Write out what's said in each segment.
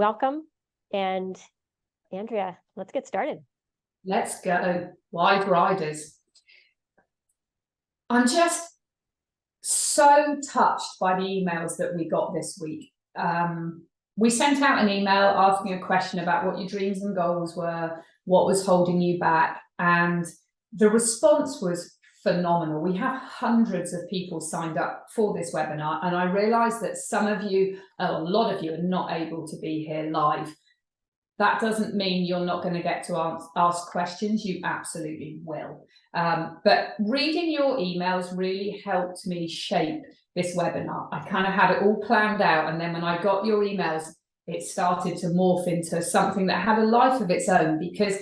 Welcome. And Andrea, let's get started. Let's go. Wide riders. I'm just so touched by the emails that we got this week. We sent out an email asking a question about what your dreams and goals were, what was holding you back, and the response was phenomenal. We have hundreds of people signed up for this webinar, and I realise that some of you, a lot of you, are not able to be here live. That doesn't mean you're not going to get to ask questions. You absolutely will. But reading your emails really helped me shape this webinar. I kind of had it all planned out, and then when I got your emails, it started to morph into something that had a life of its own, because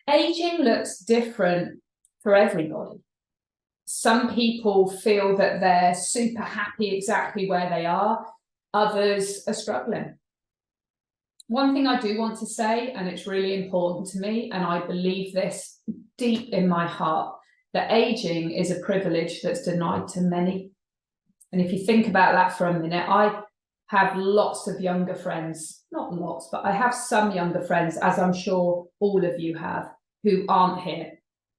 aging looks different for everybody. Some people feel that they're super happy exactly where they are. Others are struggling. One thing I do want to say, and it's really important to me, and I believe this deep in my heart, that aging is a privilege that's denied to many. And if you think about that for a minute, I have lots of younger friends, not lots, but I have some younger friends, as I'm sure all of you have, who aren't here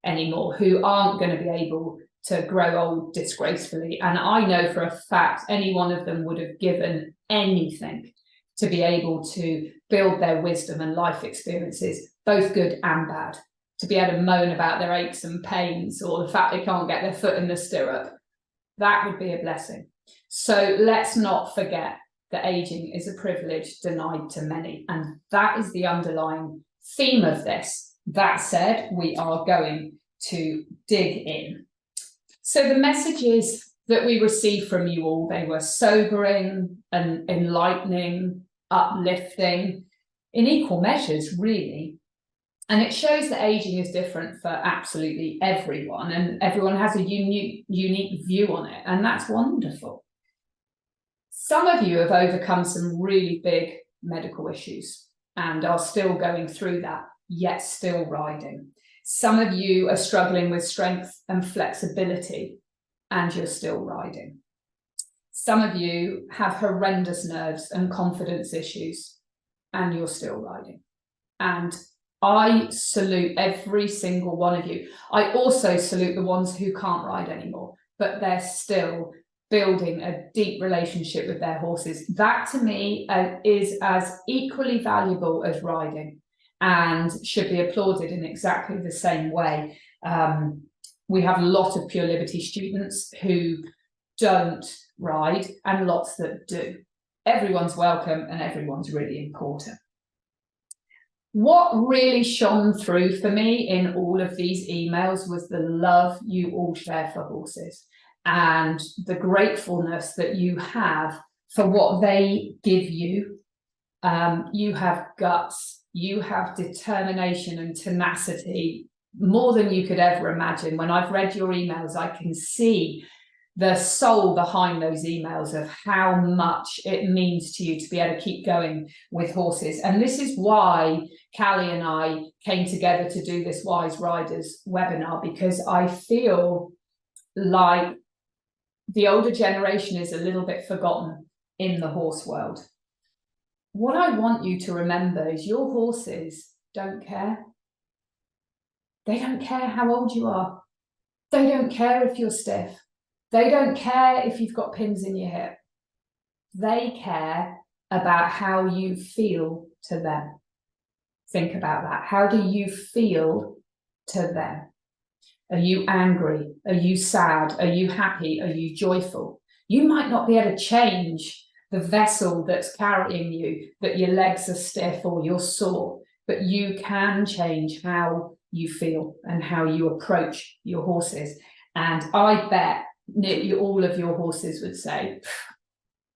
anymore, who aren't going to be able to grow old disgracefully. And I know for a fact any one of them would have given anything to be able to build their wisdom and life experiences, both good and bad, to be able to moan about their aches and pains or the fact they can't get their foot in the stirrup. That would be a blessing. So let's not forget that aging is a privilege denied to many. And that is the underlying theme of this. That said, we are going to dig in. So the messages that we received from you all, they were sobering and enlightening, uplifting, in equal measures, really. And it shows that aging is different for absolutely everyone, and everyone has a unique view on it, and that's wonderful. Some of you have overcome some really big medical issues and are still going through that, yet still riding. Some of you are struggling with strength and flexibility, and you're still riding. Some of you have horrendous nerves and confidence issues, and you're still riding. And I salute every single one of you. I also salute the ones who can't ride anymore, but they're still building a deep relationship with their horses. That to me is as equally valuable as riding and should be applauded in exactly the same way. We have a lot of Pure Liberty students who don't ride and lots that do. Everyone's welcome and everyone's really important. What really shone through for me in all of these emails was the love you all share for horses and the gratefulness that you have for what they give you. You have guts, you have determination and tenacity, more than you could ever imagine. When I've read your emails, I can see the soul behind those emails of how much it means to you to be able to keep going with horses. And this is why Callie and I came together to do this Wise Riders webinar, because I feel like the older generation is a little bit forgotten in the horse world. What I want you to remember is your horses don't care. They don't care how old you are. They don't care if you're stiff. They don't care if you've got pins in your hip. They care about how you feel to them. Think about that. How do you feel to them? Are you angry? Are you sad? Are you happy? Are you joyful? You might not be able to change the vessel that's carrying you, that your legs are stiff or you're sore, but you can change how you feel and how you approach your horses. And I bet nearly all of your horses would say,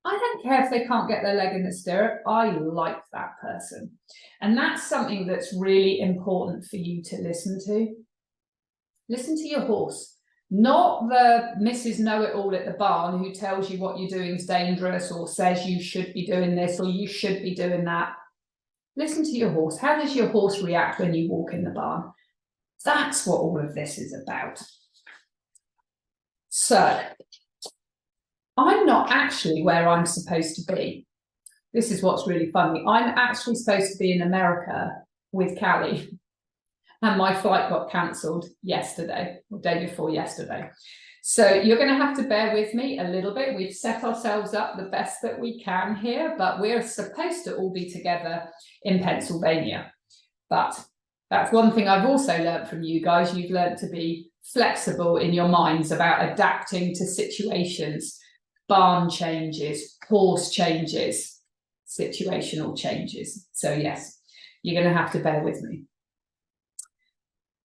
I don't care if they can't get their leg in the stirrup. I like that person. And that's something that's really important for you to listen to. Listen to your horse, not the Mrs. Know-it-all at the barn who tells you what you're doing is dangerous or says you should be doing this or you should be doing that. Listen to your horse. How does your horse react when you walk in the barn? That's what all of this is about. So, I'm not actually where I'm supposed to be, this is what's really funny. I'm actually supposed to be in America with Callie, and my flight got cancelled yesterday, or day before yesterday. So you're going to have to bear with me a little bit. We've set ourselves up the best that we can here, but we're supposed to all be together in Pennsylvania. But that's one thing I've also learned from you guys. You've learned to be flexible in your minds about adapting to situations, barn changes, horse changes, situational changes. So yes, you're going to have to bear with me.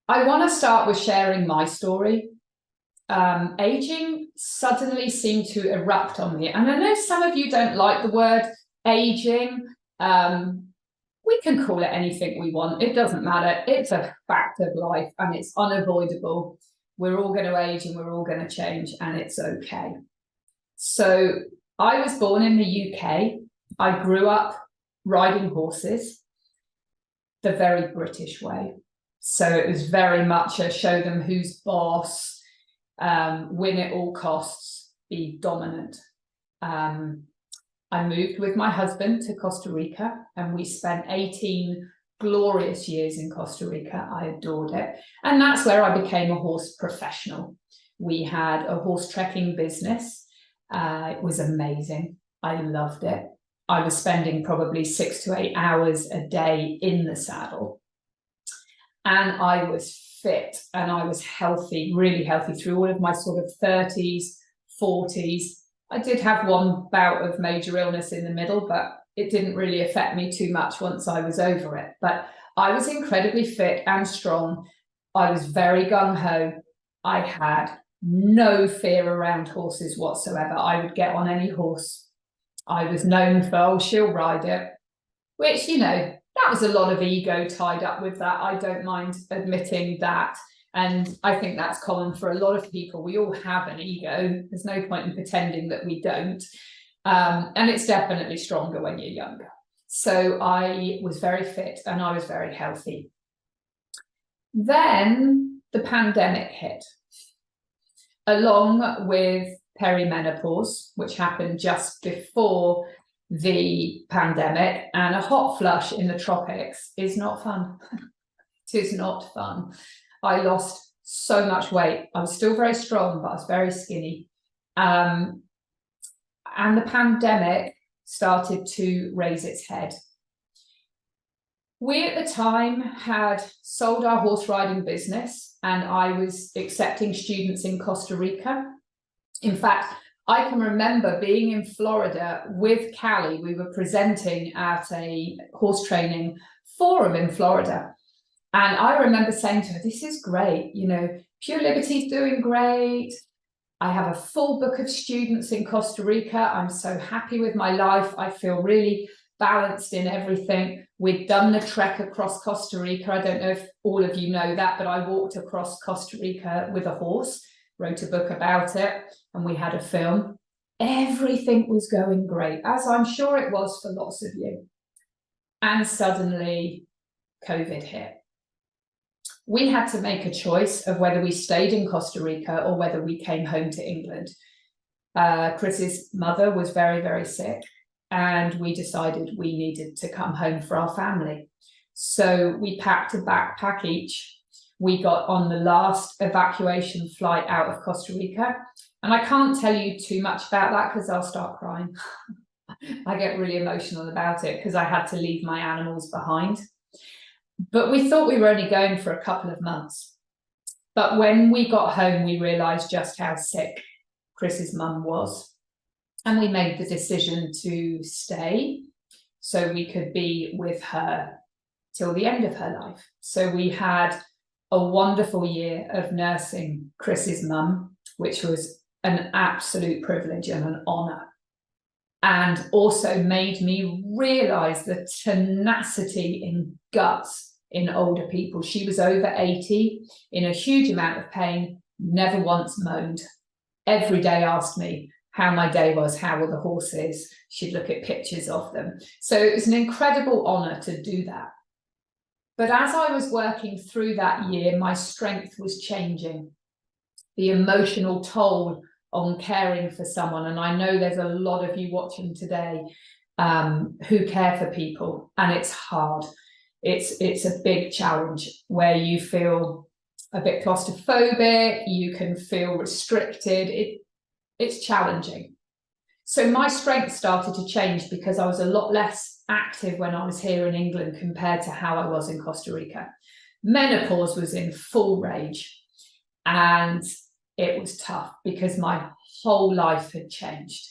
I want to start with sharing my story. Aging suddenly seemed to erupt on me. And I know some of you don't like the word aging. We can call it anything we want. It doesn't matter. It's a fact of life and it's unavoidable. We're all going to age and we're all going to change, and it's okay. So I was born in the UK. I grew up riding horses the very British way. So it was very much a show them who's boss, win at all costs, be dominant. I moved with my husband to Costa Rica, and we spent 18 glorious years in Costa Rica. I adored it. And that's where I became a horse professional. We had a horse trekking business. It was amazing. I loved it. I was spending probably 6 to 8 hours a day in the saddle. And I was fit and I was healthy, really healthy through all of my sort of 30s, 40s. I did have one bout of major illness in the middle, but it didn't really affect me too much once I was over it. But I was incredibly fit and strong. I was very gung-ho. I had no fear around horses whatsoever. I would get on any horse. I was known for, oh, she'll ride it, which, you know, that was a lot of ego tied up with that. I don't mind admitting that. And I think that's common for a lot of people. We all have an ego. There's no point in pretending that we don't. And it's definitely stronger when you're younger. So I was very fit and I was very healthy. Then the pandemic hit, along with perimenopause, which happened just before the pandemic, and a hot flush in the tropics is not fun. It is not fun. I lost so much weight. I was still very strong, but I was very skinny. And the pandemic started to raise its head. We at the time had sold our horse riding business, and I was accepting students in Costa Rica. In fact, I can remember being in Florida with Callie. We were presenting at a horse training forum in Florida. And I remember saying to her, this is great. You know, Pure Liberty's doing great. I have a full book of students in Costa Rica. I'm so happy with my life. I feel really balanced in everything. We'd done the trek across Costa Rica. I don't know if all of you know that, but I walked across Costa Rica with a horse, wrote a book about it, and we had a film. Everything was going great, as I'm sure it was for lots of you. And suddenly COVID hit. We had to make a choice of whether we stayed in Costa Rica or whether we came home to England. Chris's mother was very, very sick, and we decided we needed to come home for our family. So we packed a backpack each. We got on the last evacuation flight out of Costa Rica. And I can't tell you too much about that because I'll start crying. I get really emotional about it because I had to leave my animals behind. But we thought we were only going for a couple of months. But when we got home, we realised just how sick Chris's mum was. And we made the decision to stay so we could be with her till the end of her life. So we had a wonderful year of nursing Chris's mum, which was an absolute privilege and an honour. And also made me realise the tenacity in guts in older people. She was over 80, in a huge amount of pain, never once moaned. Every day asked me how my day was, how were the horses. She'd look at pictures of them. So it was an incredible honour to do that. But as I was working through that year, my strength was changing. The emotional toll on caring for someone, and I know there's a lot of you watching today who care for people, and it's hard. It's a big challenge where you feel a bit claustrophobic, you can feel restricted. It's challenging. So my strength started to change because I was a lot less active when I was here in England compared to how I was in Costa Rica. Menopause was in full rage, and it was tough because my whole life had changed.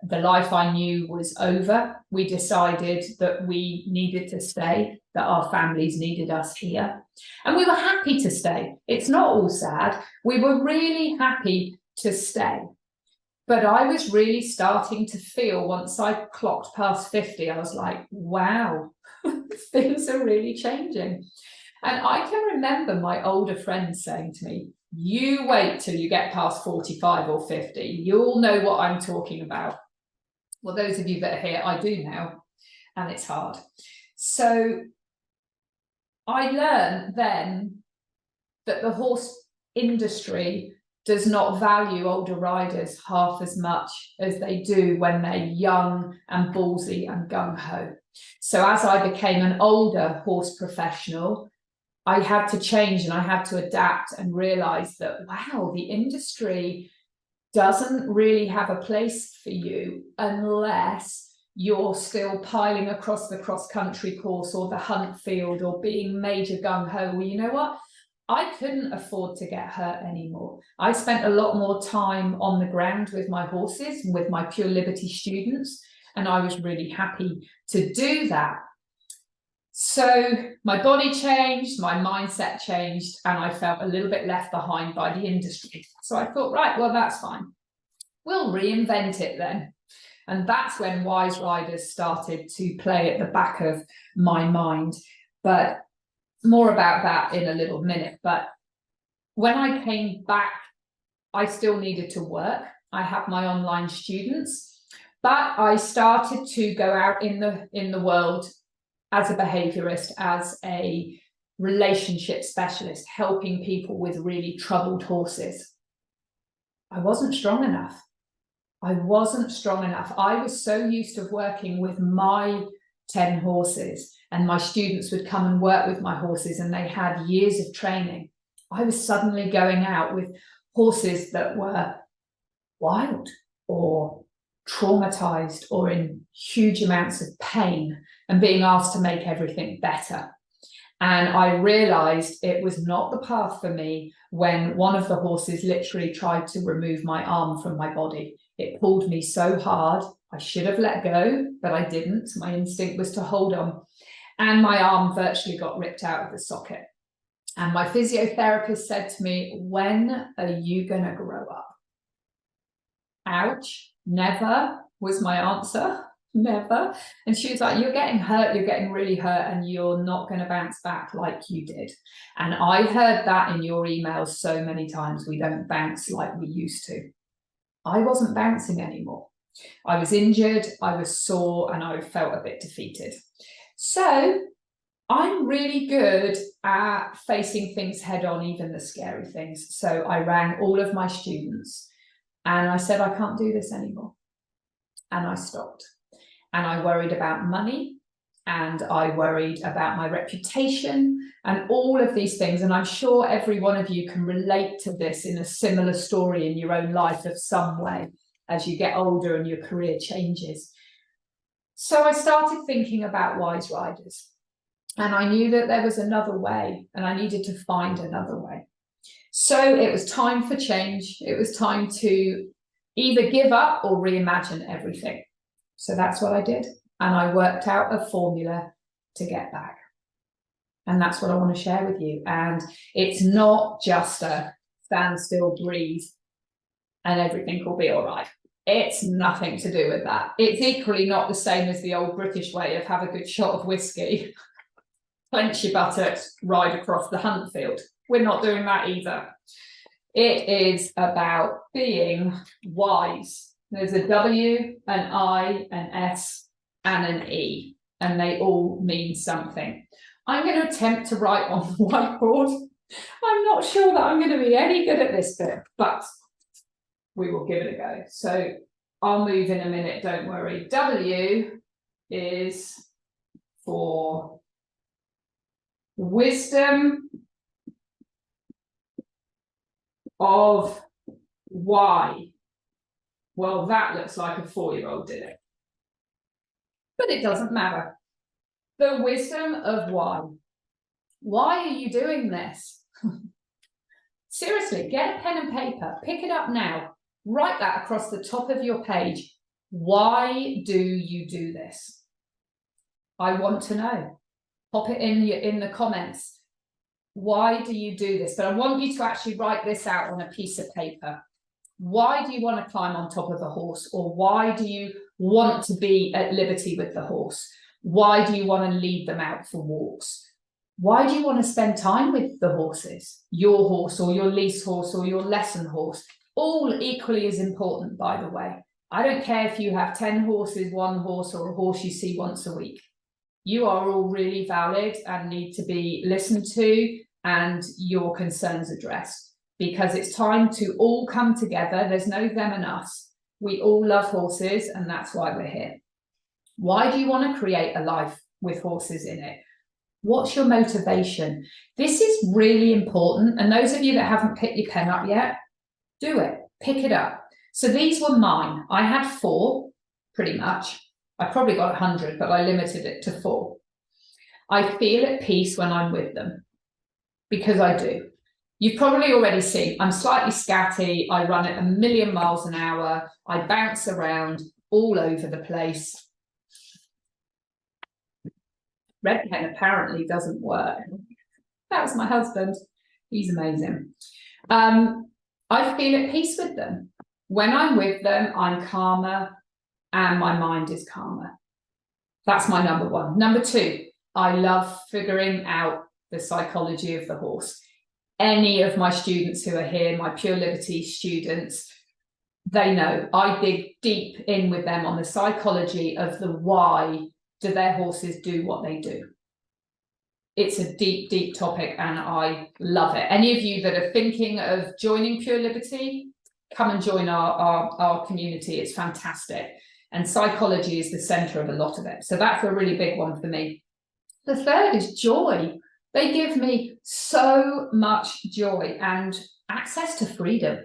The life I knew was over. We decided that we needed to stay, that our families needed us here. And we were happy to stay. It's not all sad. We were really happy to stay. But I was really starting to feel, once I clocked past 50, I was like, wow, things are really changing. And I can remember my older friends saying to me, you wait till you get past 45 or 50. You'll know what I'm talking about. Well, those of you that are here, I do now, and it's hard. So I learned then that the horse industry does not value older riders half as much as they do when they're young and ballsy and gung-ho. So as I became an older horse professional, I had to change and I had to adapt and realize that, wow, the industry doesn't really have a place for you unless you're still piling across the cross-country course or the hunt field or being major gung-ho. Well, you know what? I couldn't afford to get hurt anymore. I spent a lot more time on the ground with my horses and with my Pure Liberty students, and I was really happy to do that. So my body changed, my mindset changed, and I felt a little bit left behind by the industry. So I thought, right, well, that's fine. We'll reinvent it then. And that's when Wise Riders started to play at the back of my mind. But more about that in a little minute. But when I came back, I still needed to work. I have my online students, but I started to go out in the world as a behaviorist, as a relationship specialist, helping people with really troubled horses. I wasn't strong enough. I wasn't strong enough. I was so used to working with my 10 horses, and my students would come and work with my horses, and they had years of training. I was suddenly going out with horses that were wild or traumatized or in huge amounts of pain and being asked to make everything better. And I realized it was not the path for me when one of the horses literally tried to remove my arm from my body. It pulled me so hard. I should have let go, but I didn't. My instinct was to hold on. And my arm virtually got ripped out of the socket. And my physiotherapist said to me, when are you going to grow up? Ouch, never was my answer, never. And she was like, you're getting hurt, you're getting really hurt, and you're not going to bounce back like you did. And I heard that in your emails so many times, we don't bounce like we used to. I wasn't bouncing anymore. I was injured, I was sore, and I felt a bit defeated. So I'm really good at facing things head on, even the scary things. So I rang all of my students and I said, I can't do this anymore. And I stopped. And I worried about money, and I worried about my reputation and all of these things. And I'm sure every one of you can relate to this in a similar story in your own life of some way as you get older and your career changes. So I started thinking about Wise Riders, and I knew that there was another way, and I needed to find another way. So it was time for change. It was time to either give up or reimagine everything. So that's what I did. And I worked out a formula to get back. And that's what I want to share with you. And it's not just a stand still, breathe, and everything will be all right. It's nothing to do with that. It's equally not the same as the old British way of have a good shot of whiskey, clench your buttocks, ride across the hunt field. We're not doing that either. It is about being wise. There's a W, an I, an S, and an E, and they all mean something. I'm going to attempt to write on the whiteboard. I'm not sure that I'm going to be any good at this bit, but we will give it a go. So I'll move in a minute, don't worry. W is for wisdom of Y. Well, that looks like a 4-year-old did it. But it doesn't matter. The wisdom of Y. Why are you doing this? Seriously, get a pen and paper, pick it up now, write that across the top of your page. Why do you do this? I want to know. Pop it in the comments. Why do you do this? But I want you to actually write this out on a piece of paper. Why do you want to climb on top of a horse? Or why do you want to be at liberty with the horse? Why do you want to lead them out for walks? Why do you want to spend time with the horses? Your horse or your lease horse or your lesson horse? All equally as important, by the way. I don't care if you have 10 horses, 1 horse, or a horse you see once a week. You are all really valid and need to be listened to and your concerns addressed, because it's time to all come together. There's no them and us. We all love horses, and that's why we're here. Why do you want to create a life with horses in it? What's your motivation? This is really important. And those of you that haven't picked your pen up yet, do it. Pick it up. So these were mine. I had 4, pretty much. I probably got 100, but I limited it to 4. I feel at peace when I'm with them, because I do. You've probably already seen I'm slightly scatty. I run at 1,000,000 miles an hour. I bounce around all over the place. Red pen apparently doesn't work. That was my husband. He's amazing. I feel at peace with them. When I'm with them, I'm calmer and my mind is calmer. That's my number 1. Number 2, I love figuring out the psychology of the horse. Any of my students who are here, my Pure Liberty students, they know I dig deep in with them on the psychology of the why do their horses do what they do. It's a deep, deep topic and I love it. Any of you that are thinking of joining Pure Liberty, come and join our community. It's fantastic. And psychology is the center of a lot of it. So that's a really big one for me. The third is joy. They give me so much joy and access to freedom.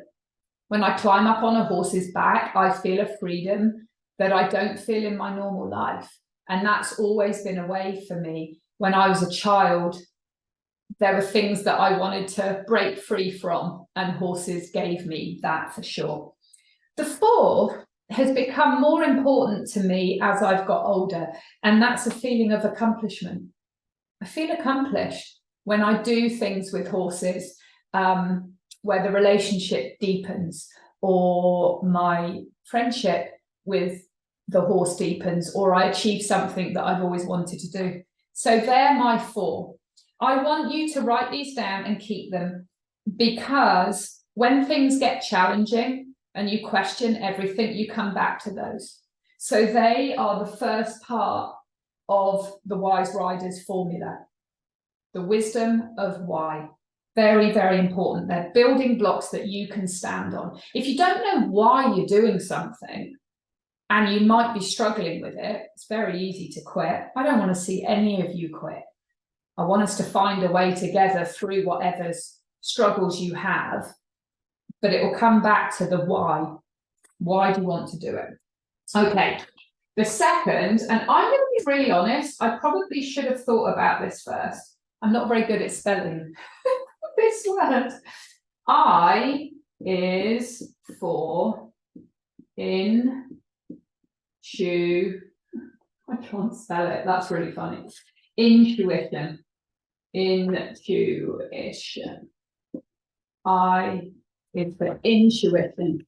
When I climb up on a horse's back, I feel a freedom that I don't feel in my normal life. And that's always been a way for me. When I was a child, there were things that I wanted to break free from, and horses gave me that for sure. The 4th has become more important to me as I've got older, and that's a feeling of accomplishment. I feel accomplished when I do things with horses, where the relationship deepens, or my friendship with the horse deepens, or I achieve something that I've always wanted to do. So they're my 4. I want you to write these down and keep them, because when things get challenging and you question everything, you come back to those. So they are the first part of the Wise Riders formula. The wisdom of why. Very, very important. They're building blocks that you can stand on. If you don't know why you're doing something, and you might be struggling with it, it's very easy to quit. I don't want to see any of you quit. I want us to find a way together through whatever struggles you have, but it will come back to the why. Why do you want to do it? Okay, the second, and I'm going to be really honest, I probably should have thought about this first. I'm not very good at spelling this word. I is for I can't spell it. That's really funny. Intuition. Intuition. I is for intuition.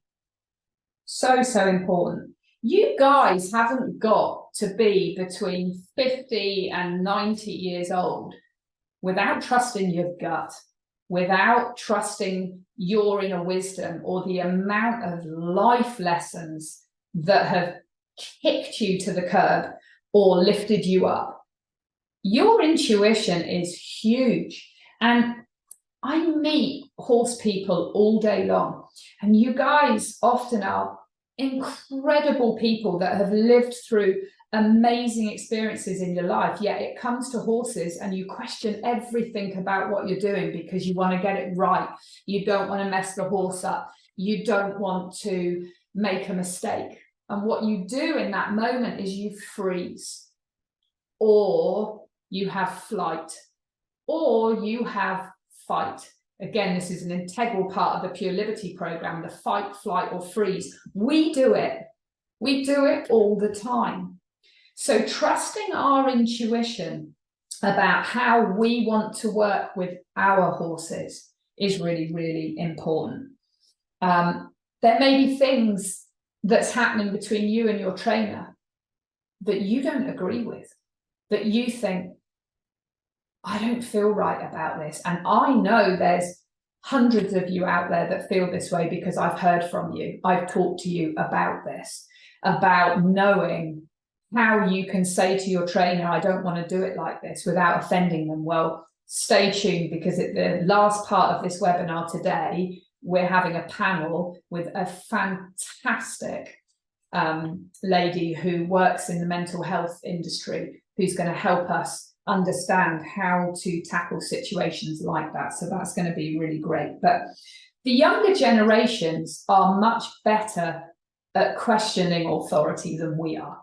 So, so important. You guys haven't got to be between 50 and 90 years old without trusting your gut, without trusting your inner wisdom, or the amount of life lessons that have kicked you to the curb or lifted you up. Your intuition is huge. And I meet horse people all day long, and you guys often are incredible people that have lived through amazing experiences in your life, yet it comes to horses and you question everything about what you're doing because you want to get it right. You don't want to mess the horse up. You don't want to make a mistake. And what you do in that moment is you freeze, or you have flight, or you have fight. Again, this is an integral part of the Pure Liberty program, the fight, flight, or freeze. We do it. We do it all the time. So trusting our intuition about how we want to work with our horses is really, really important. There may be things that's happening between you and your trainer that you don't agree with, that you think, I don't feel right about this. And I know there's hundreds of you out there that feel this way because I've heard from you. I've talked to you about this, about knowing how you can say to your trainer, I don't want to do it like this, without offending them. Well, stay tuned, because at the last part of this webinar today, we're having a panel with a fantastic lady who works in the mental health industry, who's going to help us understand how to tackle situations like that. So that's going to be really great. But the younger generations are much better at questioning authority than we are.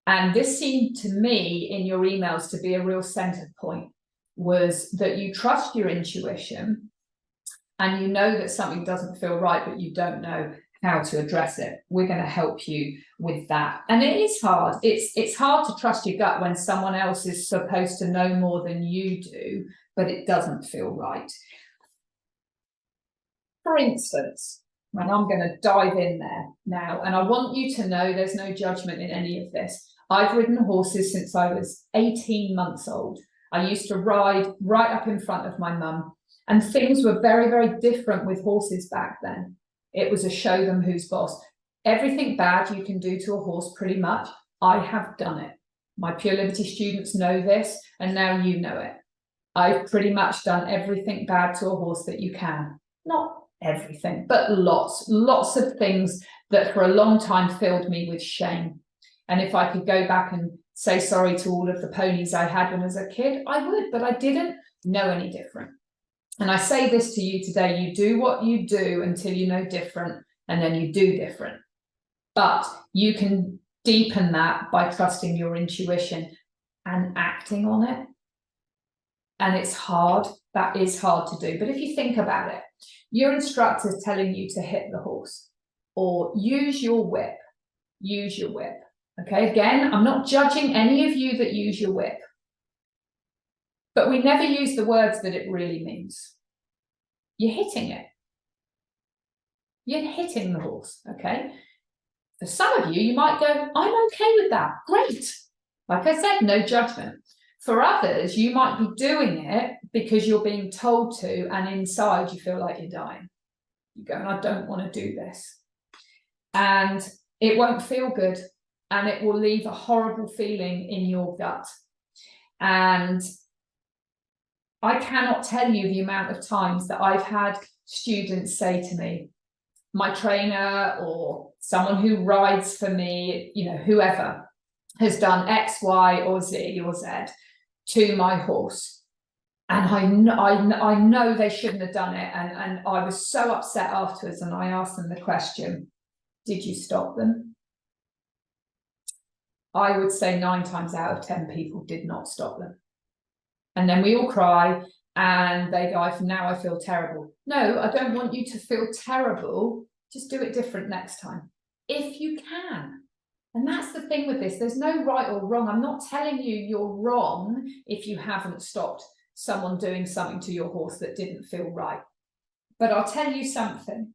And this seemed to me in your emails to be a real center point, was that you trust your intuition and you know that something doesn't feel right, but you don't know how to address it. We're going to help you with that. And it is hard. It's hard to trust your gut when someone else is supposed to know more than you do, but it doesn't feel right. For instance, and I'm going to dive in there now, and I want you to know there's no judgment in any of this. I've ridden horses since I was 18 months old. I used to ride right up in front of my mum, and things were very, very different with horses back then. It was a show them who's boss. Everything bad you can do to a horse, pretty much, I have done it. My Pure Liberty students know this, and now you know it. I've pretty much done everything bad to a horse that you can. Not everything, but lots of things that for a long time filled me with shame. And if I could go back and say sorry to all of the ponies I had when I was a kid, I would, but I didn't know any different. And I say this to you today, you do what you do until you know different, and then you do different. But you can deepen that by trusting your intuition and acting on it. And it's hard, that is hard to do. But if you think about it, your instructor is telling you to hit the horse or use your whip, Okay, again, I'm not judging any of you that use your whip, but we never use the words that it really means. You're hitting it. You're hitting the horse, okay? For some of you, you might go, I'm okay with that, great. Like I said, no judgment. For others, you might be doing it because you're being told to, and inside you feel like you're dying. You go, I don't want to do this. And it won't feel good, and it will leave a horrible feeling in your gut. And I cannot tell you the amount of times that I've had students say to me, my trainer or someone who rides for me, you know, whoever has done X, Y, or Z to my horse. And I know they shouldn't have done it. And I was so upset afterwards, and I asked them the question, did you stop them? I would say 9 times out of 10 people did not stop them. And then we all cry and they go, now I feel terrible. No, I don't want you to feel terrible. Just do it different next time, if you can. And that's the thing with this. There's no right or wrong. I'm not telling you you're wrong if you haven't stopped someone doing something to your horse that didn't feel right. But I'll tell you something.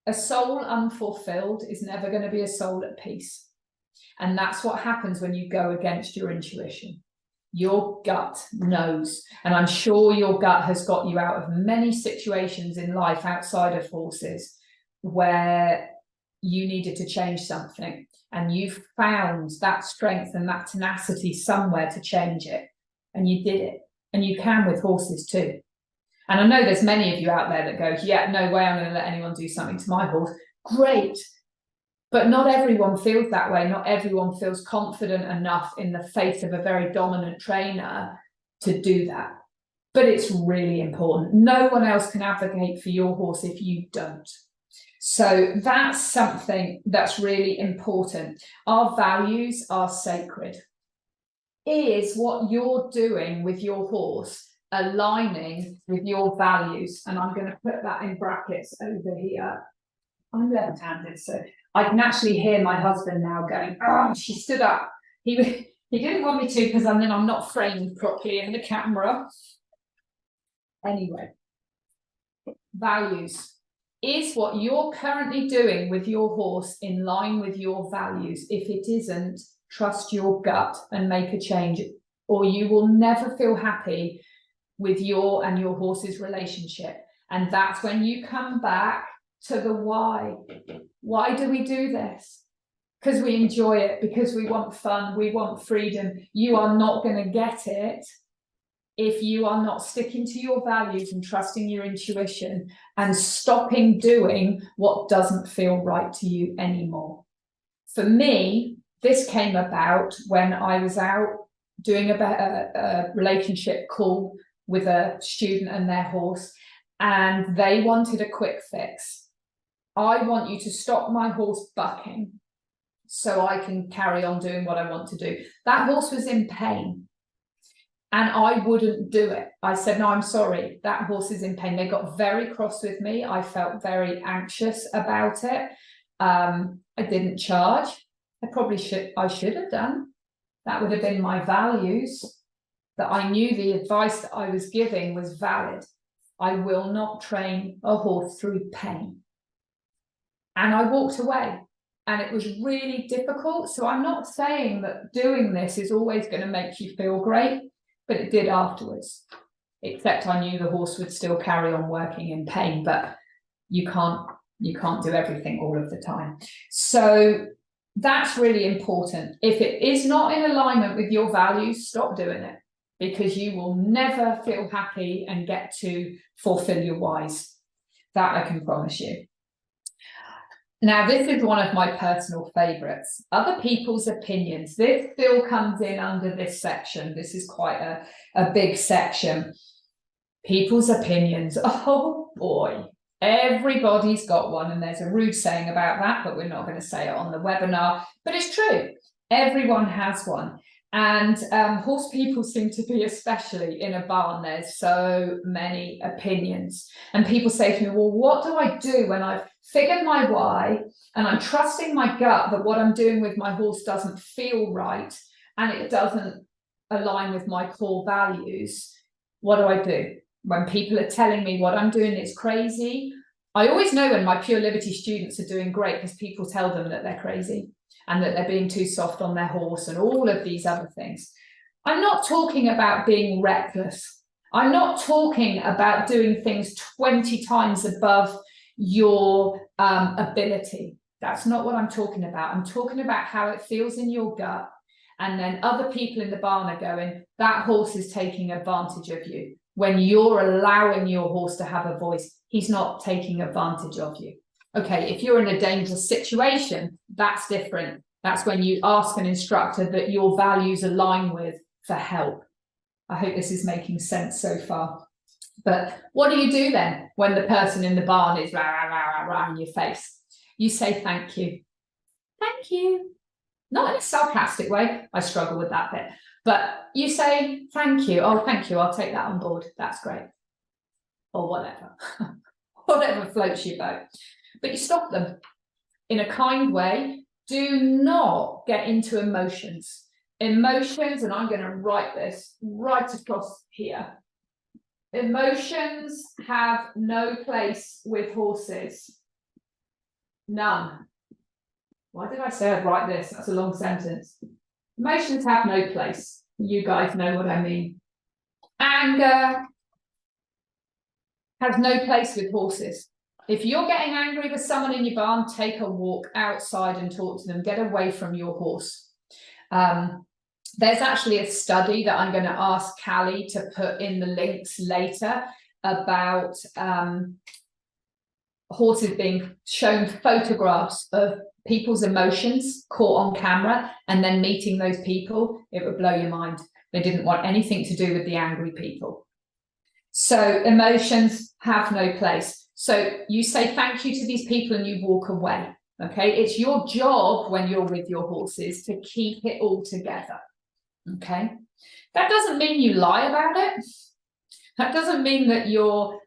A soul unfulfilled is never going to be a soul at peace. And that's what happens when you go against your intuition. Your gut knows. And I'm sure your gut has got you out of many situations in life outside of horses where you needed to change something. And you found that strength and that tenacity somewhere to change it. And you did it. And you can with horses too. And I know there's many of you out there that go, yeah, no way I'm going to let anyone do something to my horse. Great. But not everyone feels that way. Not everyone feels confident enough in the face of a very dominant trainer to do that. But it's really important. No one else can advocate for your horse if you don't. So that's something that's really important. Our values are sacred. Is what you're doing with your horse aligning with your values? And I'm going to put that in brackets over here. I'm left-handed, so I can actually hear my husband now going, oh, she stood up. He didn't want me to because then I'm not framed properly in the camera. Anyway, values. Is what you're currently doing with your horse in line with your values? If it isn't, trust your gut and make a change, or you will never feel happy with your and your horse's relationship. And that's when you come back to the why. Why do we do this? Because we enjoy it, because we want fun, we want freedom. You are not going to get it if you are not sticking to your values and trusting your intuition and stopping doing what doesn't feel right to you anymore. For me, this came about when I was out doing a relationship call with a student and their horse, and they wanted a quick fix. I want you to stop my horse bucking so I can carry on doing what I want to do. That horse was in pain and I wouldn't do it. I said, no, I'm sorry, that horse is in pain. They got very cross with me. I felt very anxious about it. I didn't charge. I should have done. That would have been my values, that I knew the advice that I was giving was valid. I will not train a horse through pain. And I walked away, and it was really difficult. So I'm not saying that doing this is always going to make you feel great, but it did afterwards. Except I knew the horse would still carry on working in pain, but you can't do everything all of the time. So that's really important. If it is not in alignment with your values, stop doing it, because you will never feel happy and get to fulfill your whys. That I can promise you. Now, this is one of my personal favorites. Other people's opinions. This still comes in under this section. This is quite a big section. People's opinions. Oh boy, everybody's got one, and there's a rude saying about that, but we're not going to say it on the webinar. But it's true. Everyone has one. And horse people seem to be, especially in a barn, there's so many opinions. And people say to me, well, what do I do when I've figured my why and I'm trusting my gut that what I'm doing with my horse doesn't feel right and it doesn't align with my core values? What do I do? When people are telling me what I'm doing is crazy, I always know when my Pure Liberty students are doing great, because people tell them that they're crazy and that they're being too soft on their horse and all of these other things. I'm not talking about being reckless. I'm not talking about doing things 20 times above your ability. That's not what I'm talking about. I'm talking about how it feels in your gut. And then other people in the barn are going, that horse is taking advantage of you. When you're allowing your horse to have a voice, he's not taking advantage of you. Okay, if you're in a dangerous situation, that's different. That's when you ask an instructor that your values align with for help. I hope this is making sense so far. But what do you do then when the person in the barn is rah, rah, rah, rah, rah in your face? You say thank you. Thank you. Not in a sarcastic way. I struggle with that bit. But you say thank you. Oh, thank you. I'll take that on board. That's great. Or whatever. Whatever floats your boat. But you stop them in a kind way. Do not get into emotions. Emotions, and I'm going to write this right across here. Emotions have no place with horses. None. Why did I say I'd write this? That's a long sentence. Emotions have no place. You guys know what I mean. Anger has no place with horses. If you're getting angry with someone in your barn, take a walk outside and talk to them. Get away from your horse. There's actually a study that I'm going to ask Callie to put in the links later about horses being shown photographs of people's emotions caught on camera and then meeting those people, it would blow your mind. They didn't want anything to do with the angry people. So emotions have no place. So you say thank you to these people and you walk away. Okay, it's your job when you're with your horses to keep it all together. Okay, that doesn't mean you lie about it. That doesn't mean that you're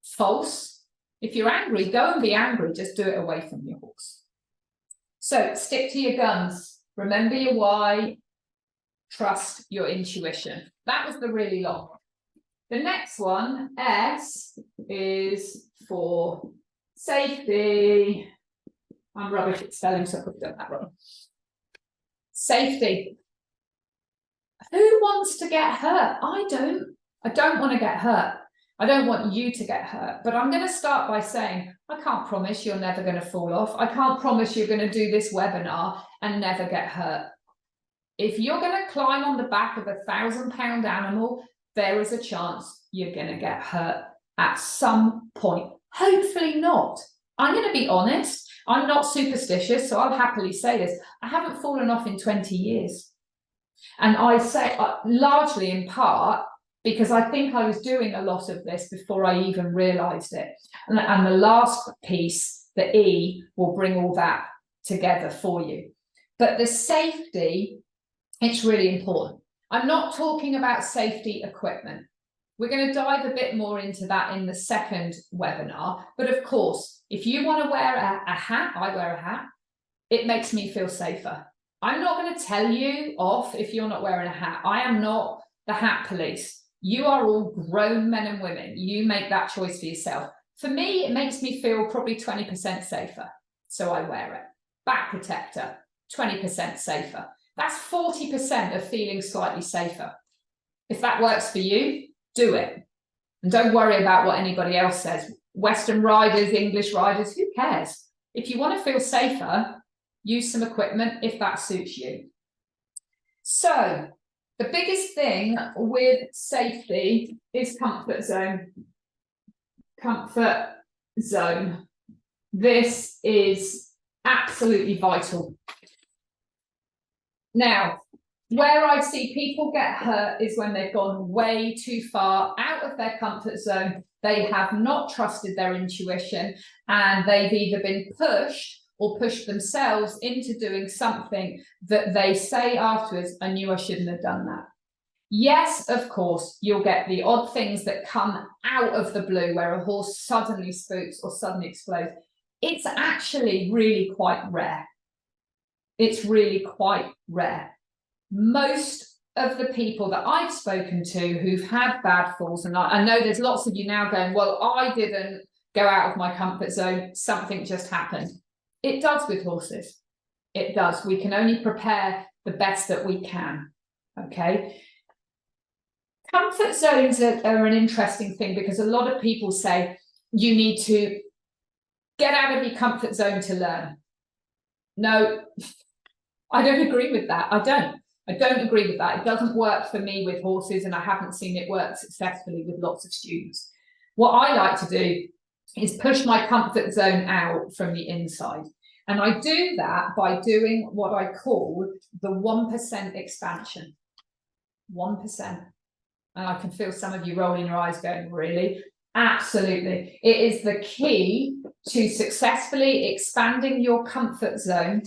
false. If you're angry, go and be angry, just do it away from your horse. So stick to your guns, remember your why, trust your intuition. That was the really long one. The next one, S, is for safety. I'm rubbish at spelling, so I've done that wrong. Safety. Who wants to get hurt? I don't want to get hurt. I don't want you to get hurt. But I'm going to start by saying, I can't promise you're never going to fall off. I can't promise you're going to do this webinar and never get hurt. If you're going to climb on the back of a 1,000-pound animal, there is a chance you're going to get hurt at some point. Hopefully not. I'm going to be honest. I'm not superstitious, so I'll happily say this. I haven't fallen off in 20 years. And I say largely in part because I think I was doing a lot of this before I even realised it. And the last piece, the E, will bring all that together for you. But the safety, it's really important. I'm not talking about safety equipment. We're going to dive a bit more into that in the second webinar. But of course, if you want to wear a hat, I wear a hat, it makes me feel safer. I'm not going to tell you off if you're not wearing a hat. I am not the hat police. You are all grown men and women. You make that choice for yourself. For me, it makes me feel probably 20% safer. So I wear it. Back protector, 20% safer. That's 40% of feeling slightly safer. If that works for you, do it. And don't worry about what anybody else says. Western riders, English riders, who cares? If you want to feel safer, use some equipment if that suits you. So the biggest thing with safety is comfort zone. Comfort zone. This is absolutely vital. Now, where I see people get hurt is when they've gone way too far out of their comfort zone. They have not trusted their intuition and they've either been pushed or pushed themselves into doing something that they say afterwards, I knew I shouldn't have done that. Yes, of course, you'll get the odd things that come out of the blue where a horse suddenly spooks or suddenly explodes. It's actually really quite rare. It's really quite rare. Most of the people that I've spoken to who've had bad falls, and I know there's lots of you now going, well, I didn't go out of my comfort zone, something just happened. It does with horses. It does. We can only prepare the best that we can, okay? Comfort zones are an interesting thing because a lot of people say you need to get out of your comfort zone to learn. No, I don't agree with that. I don't agree with that. It doesn't work for me with horses, and I haven't seen it work successfully with lots of students. What I like to do is push my comfort zone out from the inside. And I do that by doing what I call the 1% expansion. 1%. And I can feel some of you rolling your eyes going, really? Absolutely. It is the key to successfully expanding your comfort zone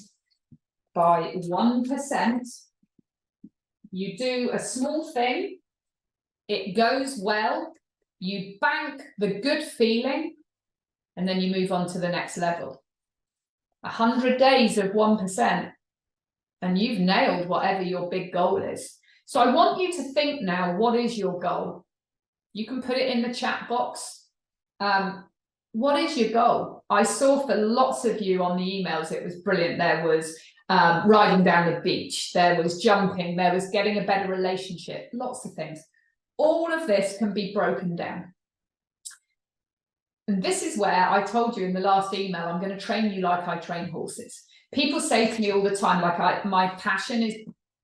by 1%. You do a small thing, it goes well, you bank the good feeling, and then you move on to the next level. 100 days of 1%, and you've nailed whatever your big goal is. So I want you to think now, what is your goal? You can put it in the chat box. What is your goal? I saw for lots of you on the emails, it was brilliant. There was riding down the beach, there was jumping, there was getting a better relationship, lots of things. All of this can be broken down. And this is where I told you in the last email, I'm going to train you like I train horses. People say to me all the time, like my passion is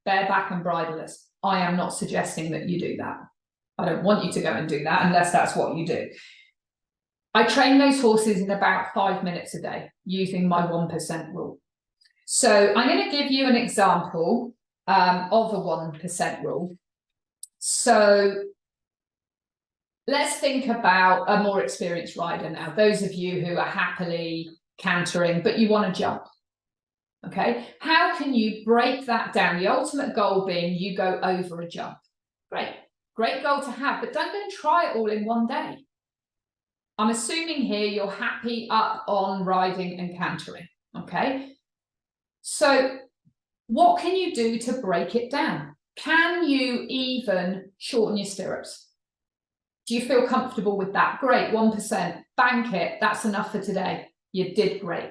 bareback and bridleless. I am not suggesting that you do that. I don't want you to go and do that unless that's what you do. I train those horses in about 5 minutes a day using my 1% rule. So I'm going to give you an example of a 1% rule. So let's think about a more experienced rider now, those of you who are happily cantering, but you want to jump. Okay, how can you break that down? The ultimate goal being you go over a jump. Great goal to have, but don't go and try it all in one day. I'm assuming here you're happy up on riding and cantering, okay? So what can you do to break it down? Can you even shorten your stirrups? Do you feel comfortable with that? Great, 1%, bank it, that's enough for today. You did great.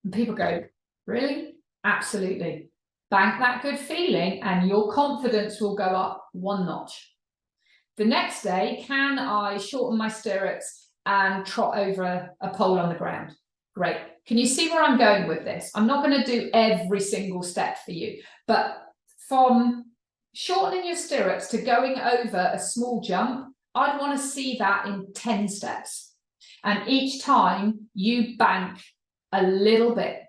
And people go, really? Absolutely. Bank that good feeling and your confidence will go up one notch. The next day, can I shorten my stirrups and trot over a pole on the ground? Great. Can you see where I'm going with this? I'm not going to do every single step for you, but from shortening your stirrups to going over a small jump, I'd want to see that in 10 steps. And each time you bank a little bit.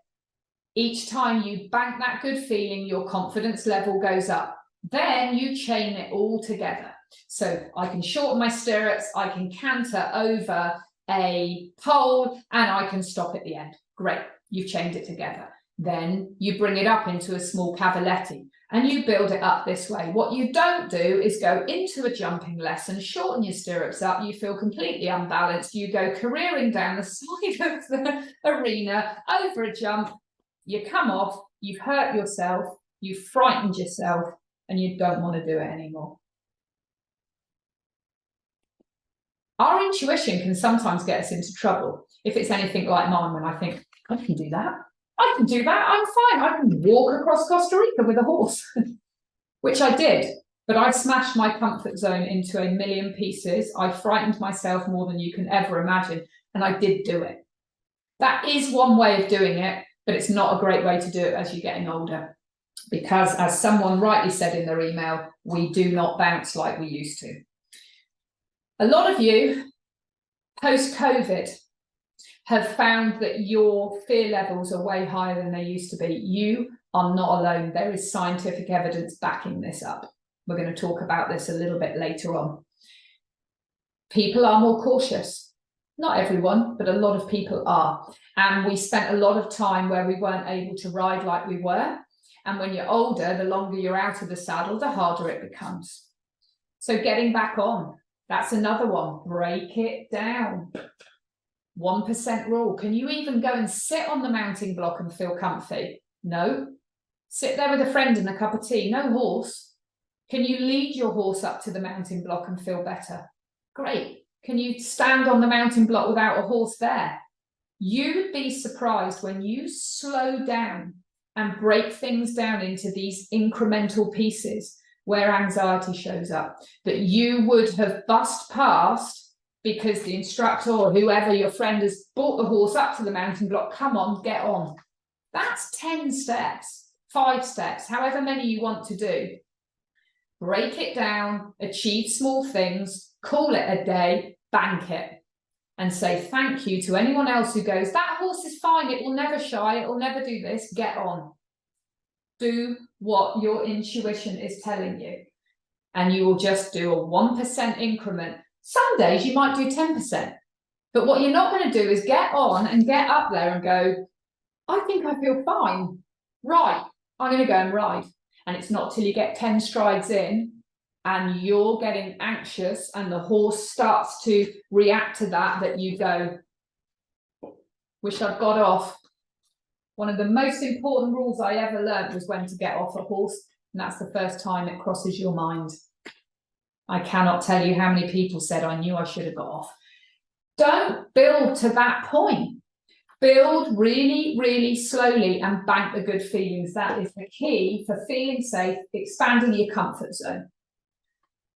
Each time you bank that good feeling, your confidence level goes up. Then you chain it all together. So I can shorten my stirrups, I can canter over a pole, and I can stop at the end. Great, you've chained it together. Then you bring it up into a small cavaletti and you build it up this way. What you don't do is go into a jumping lesson, shorten your stirrups up, you feel completely unbalanced, you go careering down the side of the arena, over a jump, you come off, you've hurt yourself, you've frightened yourself, and you don't want to do it anymore. Our intuition can sometimes get us into trouble if it's anything like mine, when I think, I can do that. I can do that. I'm fine. I can walk across Costa Rica with a horse, which I did. But I smashed my comfort zone into a million pieces. I frightened myself more than you can ever imagine. And I did do it. That is one way of doing it, but it's not a great way to do it as you're getting older. Because as someone rightly said in their email, we do not bounce like we used to. A lot of you, post-COVID, have found that your fear levels are way higher than they used to be. You are not alone. There is scientific evidence backing this up. We're going to talk about this a little bit later on. People are more cautious. Not everyone, but a lot of people are. And we spent a lot of time where we weren't able to ride like we were. And when you're older, the longer you're out of the saddle, the harder it becomes. So getting back on, that's another one. Break it down. 1% rule. Can you even go and sit on the mounting block and feel comfy? No. Sit there with a friend and a cup of tea. No horse. Can you lead your horse up to the mounting block and feel better? Great. Can you stand on the mounting block without a horse there? You would be surprised when you slow down and break things down into these incremental pieces where anxiety shows up, that you would have bust past because the instructor or whoever your friend has brought the horse up to the mounting block. Come on, get on. That's 10 steps, 5 steps, however many you want to do. Break it down, achieve small things, call it a day, bank it, and say thank you to anyone else who goes, that horse is fine, it will never shy, it will never do this, get on. Do what your intuition is telling you, and you will just do a 1% increment. Some days you might do 10%, but what you're not going to do is get on and get up there and go, I think I feel fine. Right, I'm going to go and ride. And it's not till you get 10 strides in and you're getting anxious and the horse starts to react to that, that you go, wish I'd got off. One of the most important rules I ever learned was when to get off a horse. And that's the first time it crosses your mind. I cannot tell you how many people said, I knew I should have got off. Don't build to that point. Build really, really slowly and bank the good feelings. That is the key for feeling safe, expanding your comfort zone.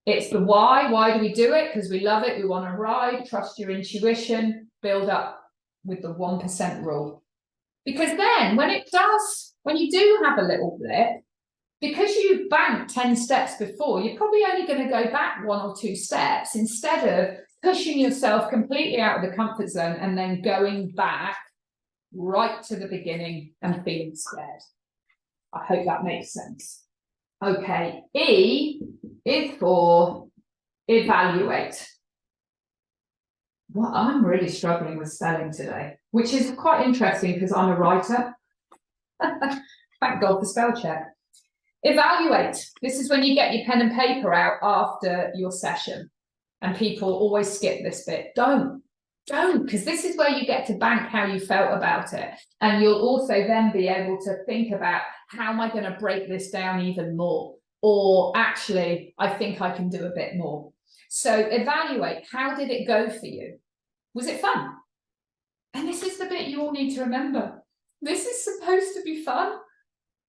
It's the why. Why do we do it? Because we love it. We want to ride. Trust your intuition. Build up with the 1% rule. Because then when you do have a little blip, because you banked 10 steps before, you're probably only going to go back 1 or 2 steps instead of pushing yourself completely out of the comfort zone and then going back right to the beginning and feeling scared. I hope that makes sense. Okay, E is for evaluate. Well, I'm really struggling with spelling today, which is quite interesting because I'm a writer. Thank God for spell check. Evaluate. This is when you get your pen and paper out after your session. And people always skip this bit. Don't, because this is where you get to bank how you felt about it. And you'll also then be able to think about, how am I going to break this down even more? Or actually, I think I can do a bit more. So evaluate, how did it go for you? Was it fun? And this is the bit you all need to remember. This is supposed to be fun.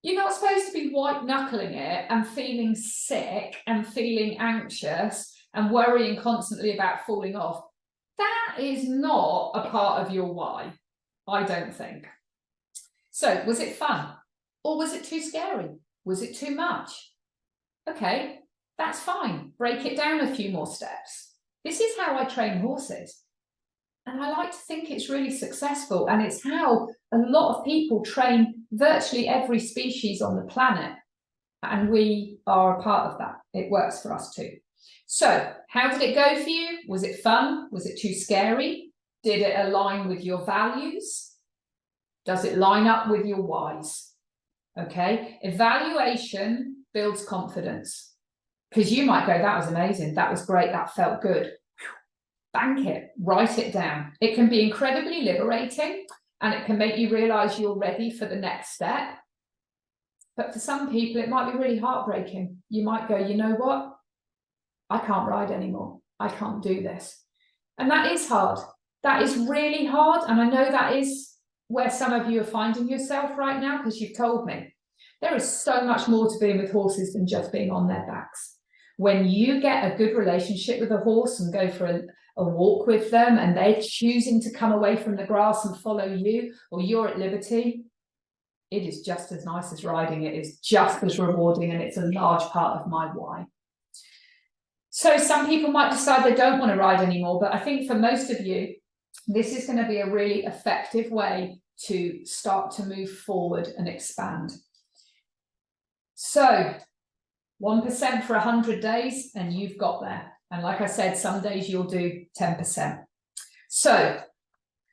You're not supposed to be white knuckling it and feeling sick and feeling anxious and worrying constantly about falling off. That is not a part of your why, I don't think. So was it fun? Or was it too scary? Was it too much? Okay, that's fine. Break it down a few more steps. This is how I train horses. And I like to think it's really successful. And it's how a lot of people train virtually every species on the planet. And we are a part of that. It works for us too. So how did it go for you? Was it fun? Was it too scary? Did it align with your values? Does it line up with your whys? Okay, evaluation builds confidence. Because you might go, that was amazing. That was great. That felt good. Bank it, write it down. It can be incredibly liberating and it can make you realize you're ready for the next step. But for some people, it might be really heartbreaking. You might go, you know what? I can't ride anymore. I can't do this. And that is hard. That is really hard. And I know that is where some of you are finding yourself right now, because you've told me. There is so much more to being with horses than just being on their backs. When you get a good relationship with a horse and go for a walk with them and they're choosing to come away from the grass and follow you, or you're at liberty, it is just as nice as riding. It is just as rewarding, and it's a large part of my why. So some people might decide they don't want to ride anymore, but I think for most of you, this is going to be a really effective way to start to move forward and expand. So 1% for 100 days and you've got there. And like I said, some days you'll do 10%. So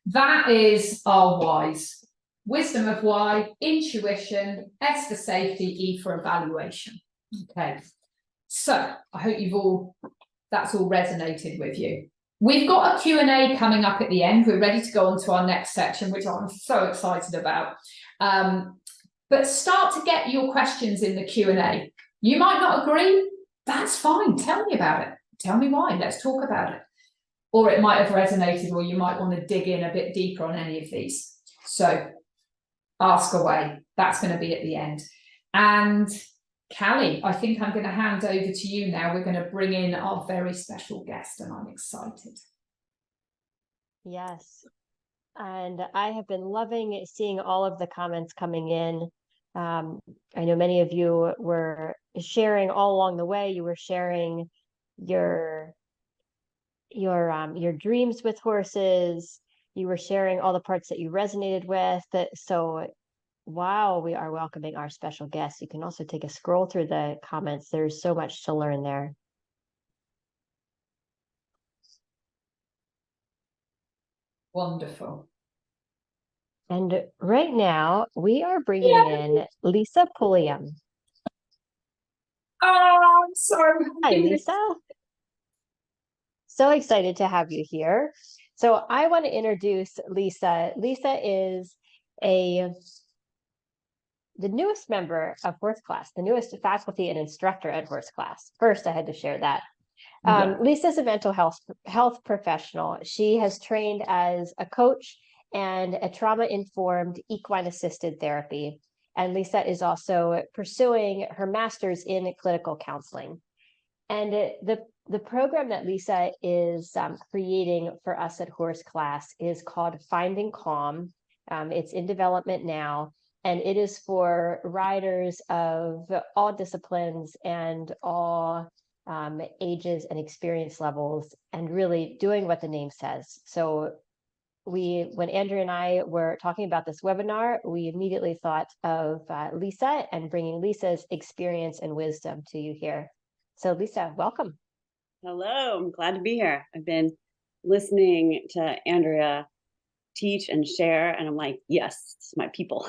that is our whys. Wisdom of why, intuition, S for safety, E for evaluation. Okay. So I hope that's all resonated with you. We've got a Q&A coming up at the end. We're ready to go on to our next section, which I'm so excited about. But start to get your questions in the Q&A. You might not agree. That's fine. Tell me about it. Tell me why. Let's talk about it. Or it might have resonated, or you might want to dig in a bit deeper on any of these. So ask away. That's going to be at the end. And Callie, I think I'm going to hand over to you now. We're going to bring in our very special guest, and I'm excited. Yes. And I have been loving seeing all of the comments coming in. I know many of you were sharing all along the way. You were sharing your dreams with horses. You were sharing all the parts that you resonated with. So while we are welcoming our special guests, you can also take a scroll through the comments. There's so much to learn there. Wonderful. And right now we are bringing in Lisa Pulliam. Oh, I'm sorry. Hi, Lisa. So excited to have you here. So I want to introduce Lisa. Lisa is the newest member of Horse Class, the newest faculty and instructor at Horse Class. First, I had to share that. Lisa's a mental health professional. She has trained as a coach and a trauma-informed equine-assisted therapy. And Lisa is also pursuing her master's in clinical counseling. And the program that Lisa is creating for us at Horse Class is called Finding Calm. It's in development now, and it is for riders of all disciplines and all ages and experience levels, and really doing what the name says. So when Andrea and I were talking about this webinar, we immediately thought of Lisa and bringing Lisa's experience and wisdom to you here. So Lisa, welcome. Hello, I'm glad to be here. I've been listening to Andrea teach and share, and I'm like, yes, it's my people.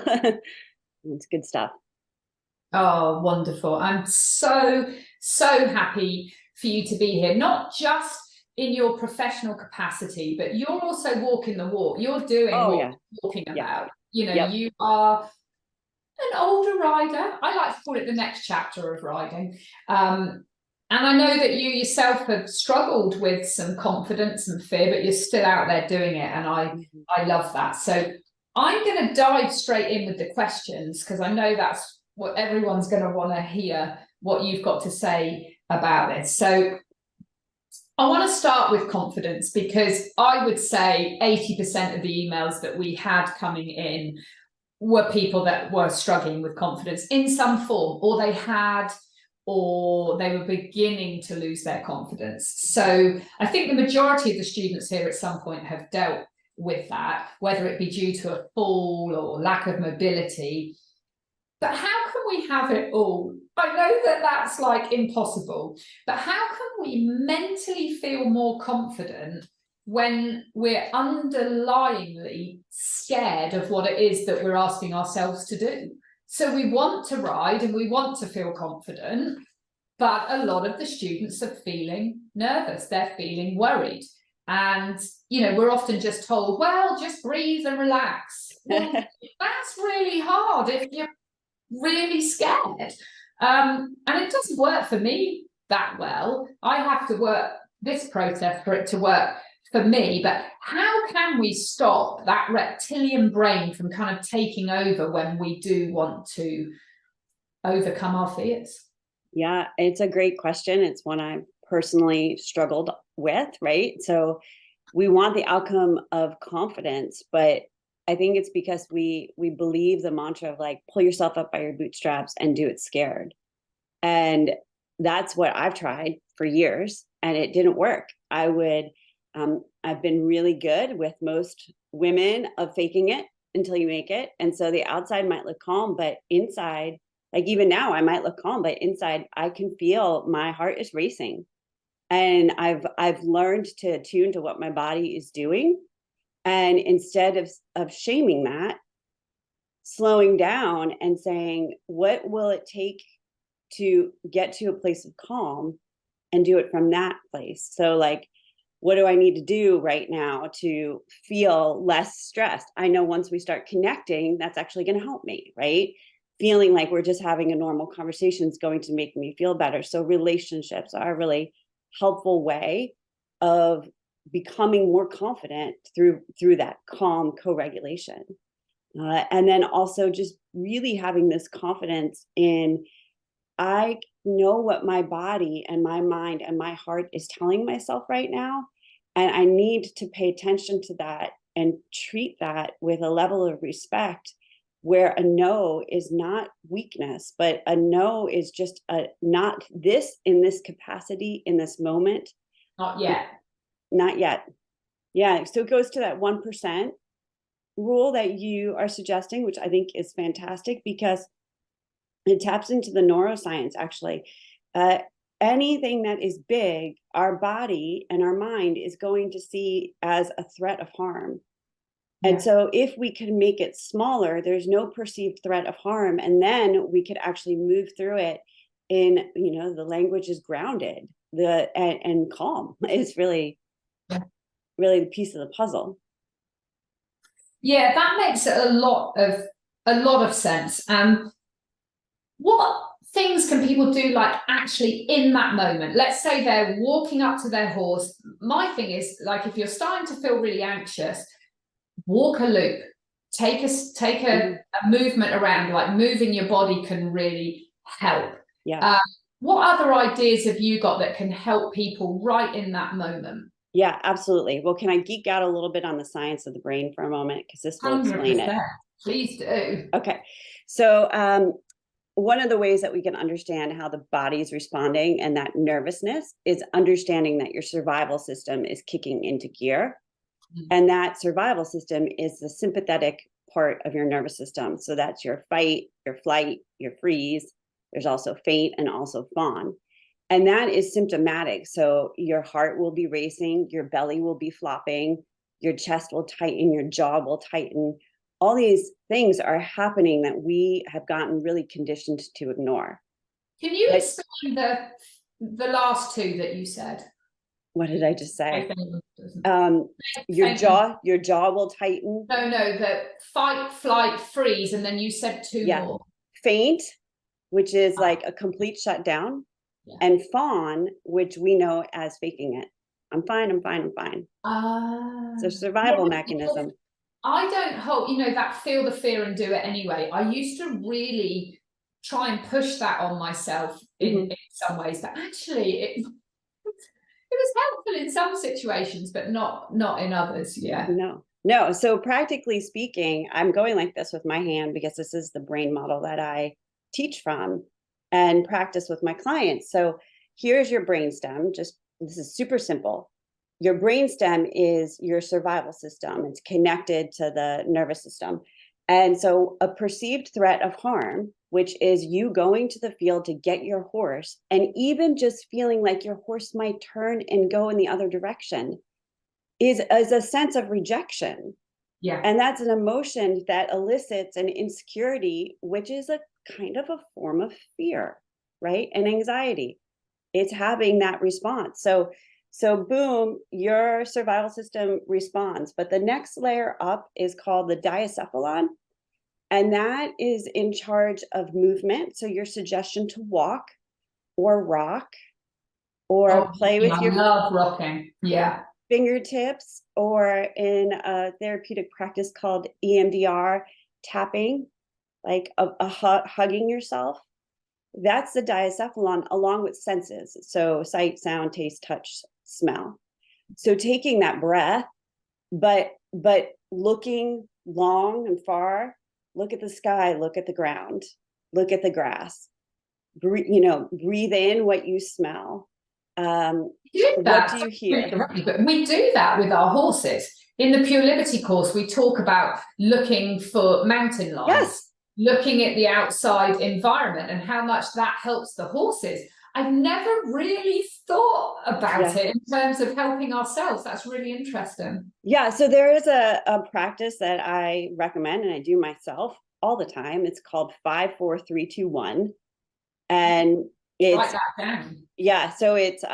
It's good stuff. Oh, wonderful. I'm so happy for you to be here, not just in your professional capacity, but you're also walking the walk. You're doing what you're talking about. You know, you are an older rider. I like to call it the next chapter of riding. And I know that you yourself have struggled with some confidence and fear, but you're still out there doing it. And I love that. So I'm going to dive straight in with the questions, because I know that's what everyone's going to want to hear, what you've got to say about this. So I want to start with confidence, because I would say 80% of the emails that we had coming in were people that were struggling with confidence in some form, or they were beginning to lose their confidence. So I think the majority of the students here at some point have dealt with that, whether it be due to a fall or lack of mobility. But how can we have it all? I know that that's like impossible, but how can we mentally feel more confident when we're underlyingly scared of what it is that we're asking ourselves to do? So we want to ride and we want to feel confident, but a lot of the students are feeling nervous, they're feeling worried. And, you know, we're often just told, well, just breathe and relax. Well, that's really hard if you're really scared. And it doesn't work for me that well. I have to work this process for it to work for me. But how can we stop that reptilian brain from kind of taking over when we do want to overcome our fears? Yeah, it's a great question. It's one I've personally struggled with, right? So we want the outcome of confidence, but I think it's because we believe the mantra of like, pull yourself up by your bootstraps and do it scared. And that's what I've tried for years, and it didn't work. I've been really good with most women of faking it until you make it. And so the outside might look calm, but inside, like even now I might look calm, but inside I can feel my heart is racing. And I've learned to attune to what my body is doing. And instead of shaming that, slowing down and saying, what will it take to get to a place of calm, and do it from that place? So like, what do I need to do right now to feel less stressed? I know once we start connecting, that's actually going to help me, right? Feeling like we're just having a normal conversation is going to make me feel better. So relationships are a really helpful way of becoming more confident through that calm co-regulation. And then also just really having this confidence in, I know what my body and my mind and my heart is telling myself right now. And I need to pay attention to that and treat that with a level of respect, where a no is not weakness, but a no is just a not this in this capacity in this moment. Not yet. Not yet. Yeah. So it goes to that 1% rule that you are suggesting, which I think is fantastic, because it taps into the neuroscience, actually. Anything that is big, our body and our mind is going to see as a threat of harm. Yeah. And so if we can make it smaller, there's no perceived threat of harm. And then we could actually move through it in, you know, the language is grounded, and calm is really the piece of the puzzle. Yeah, that makes a lot of sense. What things can people do, like actually in that moment? Let's say they're walking up to their horse. My thing is, like, if you're starting to feel really anxious, walk a loop, take a movement around, like moving your body can really help. Yeah. What other ideas have you got that can help people right in that moment? Yeah, absolutely. Well, can I geek out a little bit on the science of the brain for a moment? Because this will explain 100%. it. Please do. Okay. So one of the ways that we can understand how the body is responding and that nervousness is understanding that your survival system is kicking into gear. And that survival system is the sympathetic part of your nervous system. So that's your fight, your flight, your freeze. There's also faint and also fawn. And that is symptomatic. So your heart will be racing, your belly will be flopping, your chest will tighten, your jaw will tighten. All these things are happening that we have gotten really conditioned to ignore. Can you explain the last two that you said? What did I just say? Your jaw will tighten. No, the fight, flight, freeze, and then you said two more. Faint, which is like a complete shutdown, and fawn, which we know as faking it. I'm fine. It's a survival mechanism. I don't hold, that feel the fear and do it anyway. I used to really try and push that on myself in some ways, but actually it was helpful in some situations, but not in others. Yeah. No. So practically speaking, I'm going like this with my hand because this is the brain model that I teach from and practice with my clients. So here's your brainstem. This is super simple. Your brainstem is your survival system. It's connected to the nervous system. And so a perceived threat of harm, which is you going to the field to get your horse, and even just feeling like your horse might turn and go in the other direction, is a sense of rejection. Yeah. And that's an emotion that elicits an insecurity, which is a kind of a form of fear, right? And anxiety. It's having that response. So boom, your survival system responds. But the next layer up is called the diencephalon. And that is in charge of movement. So your suggestion to walk or rock or play with your love rocking. Yeah. fingertips, or in a therapeutic practice called EMDR, tapping, like hugging yourself. That's the diencephalon, along with senses. So sight, sound, taste, touch, smell. So taking that breath, but looking long and far. Look at the sky, look at the ground, look at the grass. Breathe in what you smell. What do you hear? But we do that with our horses. In the Pure Liberty course, we talk about looking for mountain lions, looking at the outside environment and how much that helps the horses. I've never really thought about it in terms of helping ourselves. That's really interesting. Yeah, so there is a practice that I recommend and I do myself all the time. It's called 5, 4, 3, 2, 1. And it's write that down. Yeah, so it's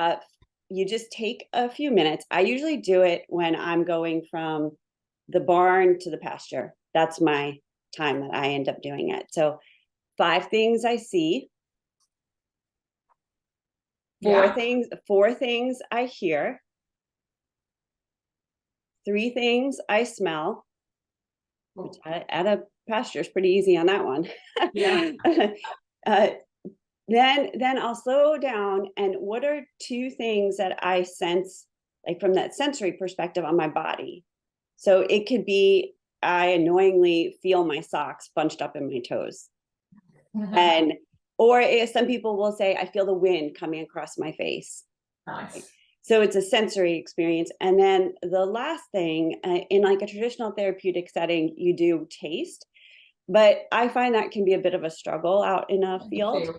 you just take a few minutes. I usually do it when I'm going from the barn to the pasture. That's my time that I end up doing it. So 5 things I see. 4 things I hear. 3 things I smell. Which at a pasture is pretty easy on that one. Yeah. Then I'll slow down, and what are 2 things that I sense, like from that sensory perspective on my body? So it could be I annoyingly feel my socks bunched up in my toes. Or some people will say, I feel the wind coming across my face. Nice. So it's a sensory experience. And then the last thing, in like a traditional therapeutic setting, you do taste. But I find that can be a bit of a struggle out in a field.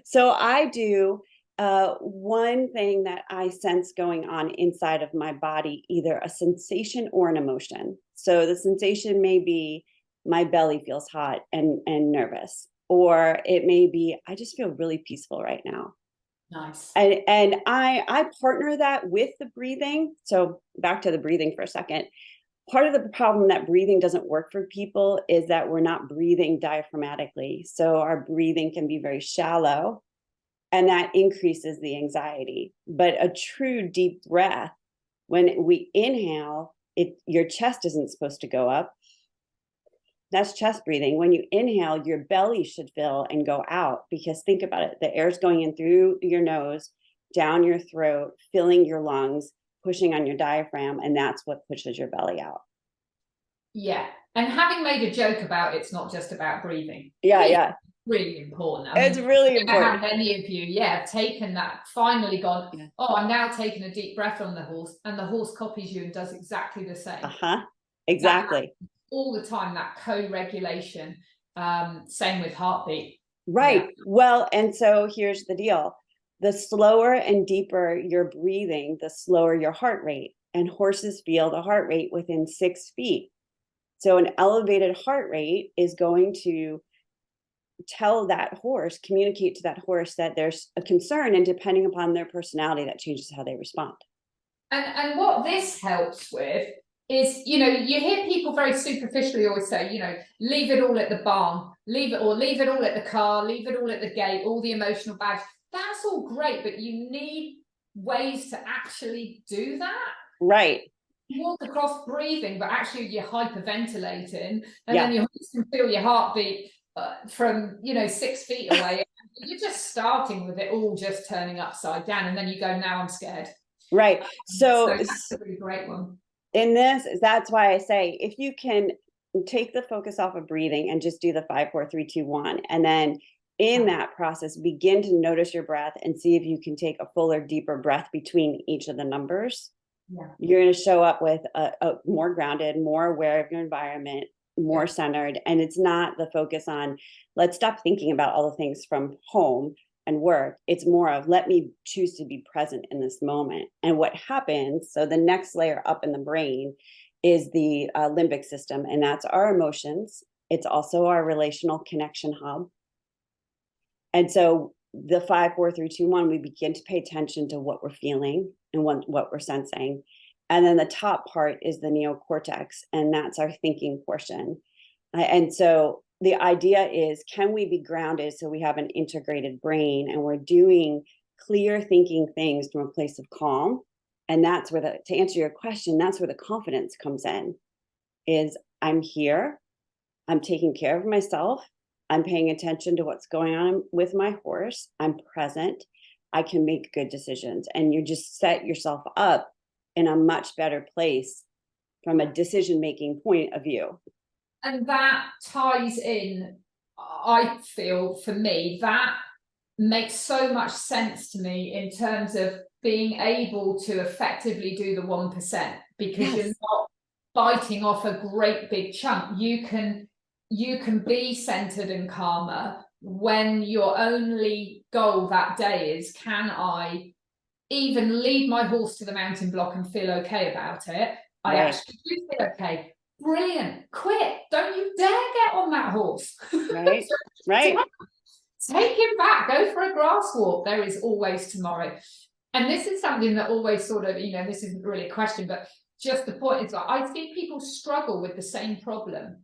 So I do one thing that I sense going on inside of my body, either a sensation or an emotion. So the sensation may be my belly feels hot and nervous, or it may be I just feel really peaceful right now. Nice. And I partner that with the breathing. So back to the breathing for a second. Part of the problem that breathing doesn't work for people is that we're not breathing diaphragmatically. So our breathing can be very shallow, and that increases the anxiety. But a true deep breath, when we inhale, your chest isn't supposed to go up. That's chest breathing. When you inhale, your belly should fill and go out, because think about it. The air's going in through your nose, down your throat, filling your lungs, pushing on your diaphragm, and that's what pushes your belly out. Yeah. And having made a joke about it's not just about breathing. Yeah. really important. It's really I don't know how important. many of you, have taken that, finally gone, Yeah. oh, I'm now taking a deep breath on the horse, and the horse copies you and does exactly the same. Exactly. All the time, that co-regulation. Same with heartbeat. Right. Yeah. Well, and so here's the deal. The slower and deeper you're breathing, the slower your heart rate. And horses feel the heart rate within 6 feet. So an elevated heart rate is going to tell that horse, communicate to that horse that there's a concern, and depending upon their personality, that changes how they respond. And what this helps with is, you hear people very superficially always say, leave it all at the barn, leave it all at the car, leave it all at the gate, all the emotional baggage. That's all great, but you need ways to actually do that. Right. You walk across breathing, but actually you're hyperventilating, and then your horse can feel your heartbeat from 6 feet away. You're just starting with it all just turning upside down, and then you go, now I'm scared. Right. So that's a really great one. In this, that's why I say, if you can take the focus off of breathing and just do the 5, 4, 3, 2, 1, and then in that process, begin to notice your breath and see if you can take a fuller, deeper breath between each of the numbers. Yeah. You're going to show up with a more grounded, more aware of your environment, more centered. And it's not the focus on, let's stop thinking about all the things from home and work. It's more of, let me choose to be present in this moment. And what happens, so the next layer up in the brain is the limbic system, and that's our emotions. It's also our relational connection hub. And so the 5, 4, 3, 2, 1, we begin to pay attention to what we're feeling and what we're sensing. And then the top part is the neocortex, and that's our thinking portion. And so the idea is, can we be grounded so we have an integrated brain and we're doing clear thinking things from a place of calm? And that's where to answer your question, that's where the confidence comes in, is I'm here, I'm taking care of myself, I'm paying attention to what's going on with my horse, I'm present, I can make good decisions. And you just set yourself up in a much better place from a decision-making point of view. And that ties in, I feel, for me, that makes so much sense to me in terms of being able to effectively do the 1%, because you're not biting off a great big chunk. You can be centered and calmer when your only goal that day is, can I even lead my horse to the mountain block and feel okay about it? I actually do feel okay. Brilliant. Quit. Don't you dare get on that horse. Right. Take him back. Go for a grass walk. There is always tomorrow. And this is something that always sort of, this isn't really a question, but just the point is, like, I see people struggle with the same problem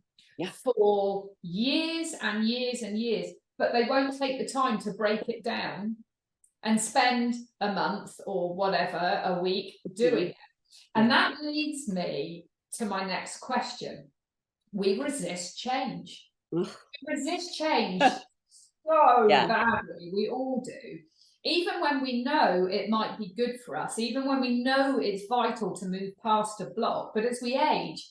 for years and years and years, but they won't take the time to break it down and spend a month or whatever, a week doing it. And that leads me to my next question. We resist change. We resist change so badly. We all do. Even when we know it might be good for us, even when we know it's vital to move past a block. But as we age,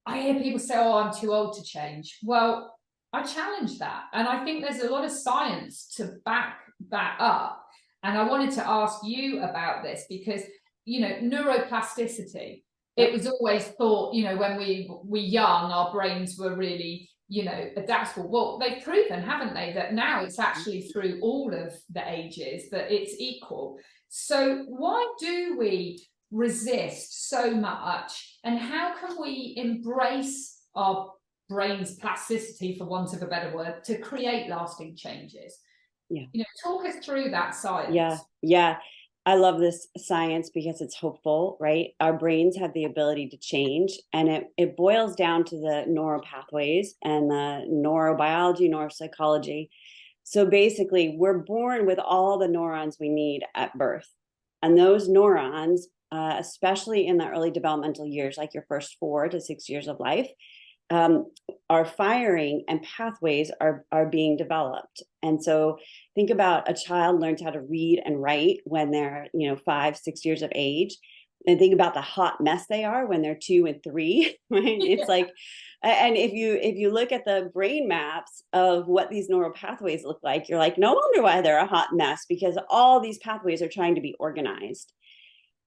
I hear people say, oh, I'm too old to change. Well, I challenge that. And I think there's a lot of science to back that up. And I wanted to ask you about this because, neuroplasticity, it was always thought, when we were young, our brains were really, adaptable. Well, they've proven, haven't they, that now it's actually through all of the ages that it's equal. So why do we resist so much? And how can we embrace our brain's plasticity, for want of a better word, to create lasting changes? Talk us through that science. Yeah. I love this science because it's hopeful, right? Our brains have the ability to change, and it boils down to the neural pathways and the neurobiology, neuropsychology. So basically, we're born with all the neurons we need at birth. And those neurons, especially in the early developmental years, like your first 4 to 6 years of life, are firing and pathways are being developed. And so think about a child learns how to read and write when they're 5, 6 years of age. and think about the hot mess they are when they're 2 and 3, right? It's like, and if you look at the brain maps of what these neural pathways look like, you're like, no wonder why they're a hot mess, because all these pathways are trying to be organized.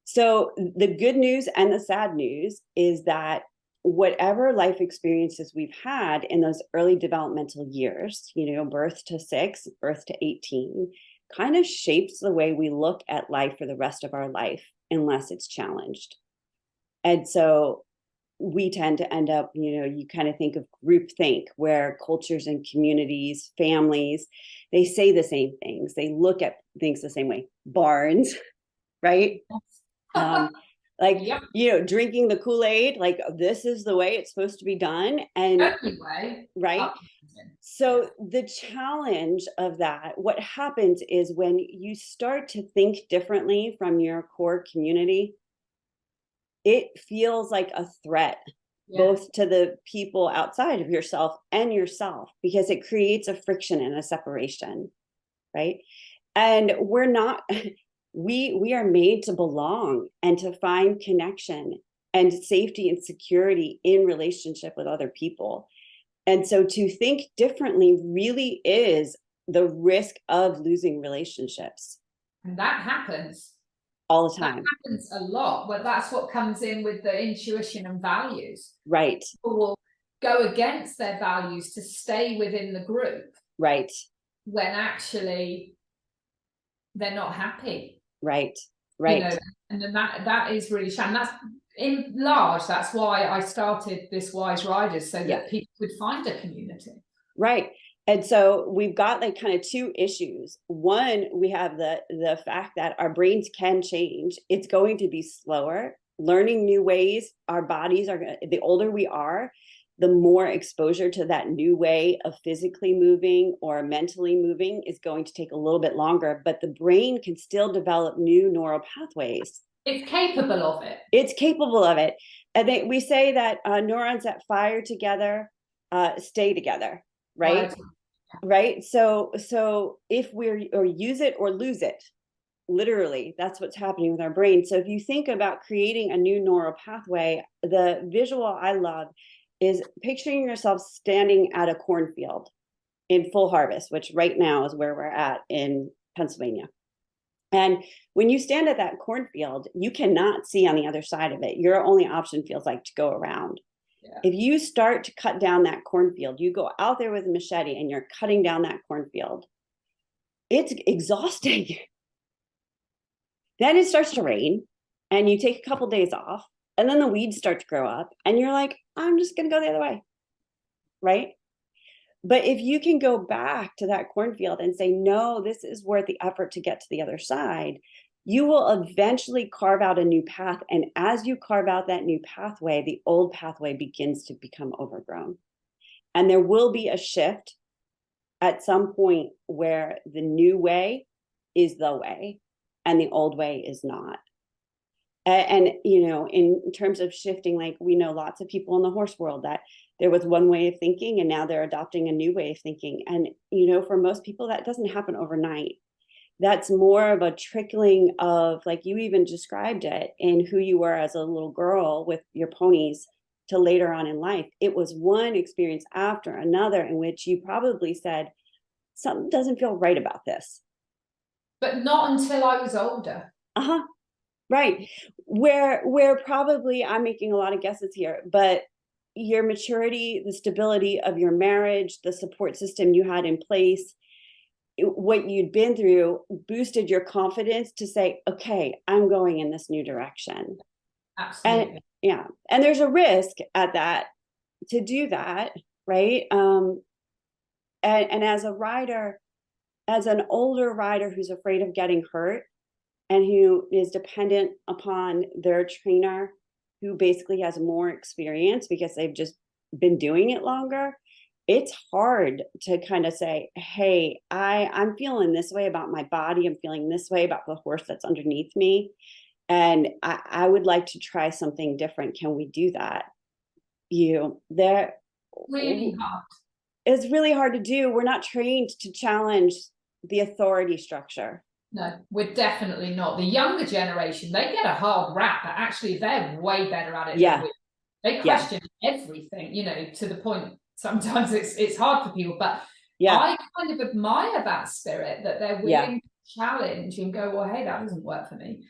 So the good news and the sad news is that whatever life experiences we've had in those early developmental years, birth to 6, birth to 18, kind of shapes the way we look at life for the rest of our life, unless it's challenged. And so we tend to end up, you kind of think of groupthink, where cultures and communities, families, they say the same things. They look at things the same way. Barns, right? Like, Yep. Drinking the Kool-Aid, like, this is the way it's supposed to be done. And Anyway, right. So the challenge of that, what happens is when you start to think differently from your core community, it feels like a threat, both to the people outside of yourself and yourself, because it creates a friction and a separation, right? And we're not, we are made to belong and to find connection and safety and security in relationship with other people. And so to think differently really is the risk of losing relationships. And that happens all the time. That happens a lot, but that's what comes in with the intuition and values. Right. People will go against their values to stay within the group. Right. When actually they're not happy. Right. Right. And then that is really shame. That's in large, that's why I started this Wise Riders, so that people could find a community. Right. And so we've got like kind of two issues. One, we have the fact that our brains can change. It's going to be slower. Learning new ways, our bodies are, the older we are, the more exposure to that new way of physically moving or mentally moving is going to take a little bit longer, but the brain can still develop new neural pathways. It's capable of it. It's capable of it. And we say that neurons that fire together stay together, right? Right. So if or use it or lose it, literally, that's what's happening with our brain. So if you think about creating a new neural pathway, the visual I love is picturing yourself standing at a cornfield in full harvest, which right now is where we're at in Pennsylvania. And when you stand at that cornfield, you cannot see on the other side of it. Your only option feels like to go around. Yeah. If you start to cut down that cornfield, you go out there with a machete and you're cutting down that cornfield, it's exhausting. Then it starts to rain and you take a couple days off, and then the weeds start to grow up and you're like, I'm just going to go the other way. Right. But if you can go back to that cornfield and say, no, this is worth the effort to get to the other side, you will eventually carve out a new path. And as you carve out that new pathway, the old pathway begins to become overgrown. And there will be a shift at some point where the new way is the way and the old way is not. And, in terms of shifting, like we know lots of people in the horse world that there was one way of thinking and now they're adopting a new way of thinking. And, for most people, that doesn't happen overnight. That's more of a trickling of, like you even described it, in who you were as a little girl with your ponies to later on in life. It was one experience after another in which you probably said, something doesn't feel right about this. But not until I was older. Uh-huh. Right. Where probably, I'm making a lot of guesses here, but your maturity, the stability of your marriage, the support system you had in place, what you'd been through boosted your confidence to say, okay, I'm going in this new direction. Absolutely. And there's a risk at that to do that, right? And as a rider, as an older rider who's afraid of getting hurt and who is dependent upon their trainer, who basically has more experience because they've just been doing it longer, it's hard to kind of say, hey, I'm feeling this way about my body. I'm feeling this way about the horse that's underneath me. And I would like to try something different. Can we do that? Really hard. It's really hard to do. We're not trained to challenge the authority structure. No, we're definitely not. The younger generation, they get a hard rap, but actually they're way better at it than we. They question everything, you know, to the point sometimes it's hard for people, but I kind of admire that spirit, that they're willing to challenge and go, well, hey, that doesn't work for me.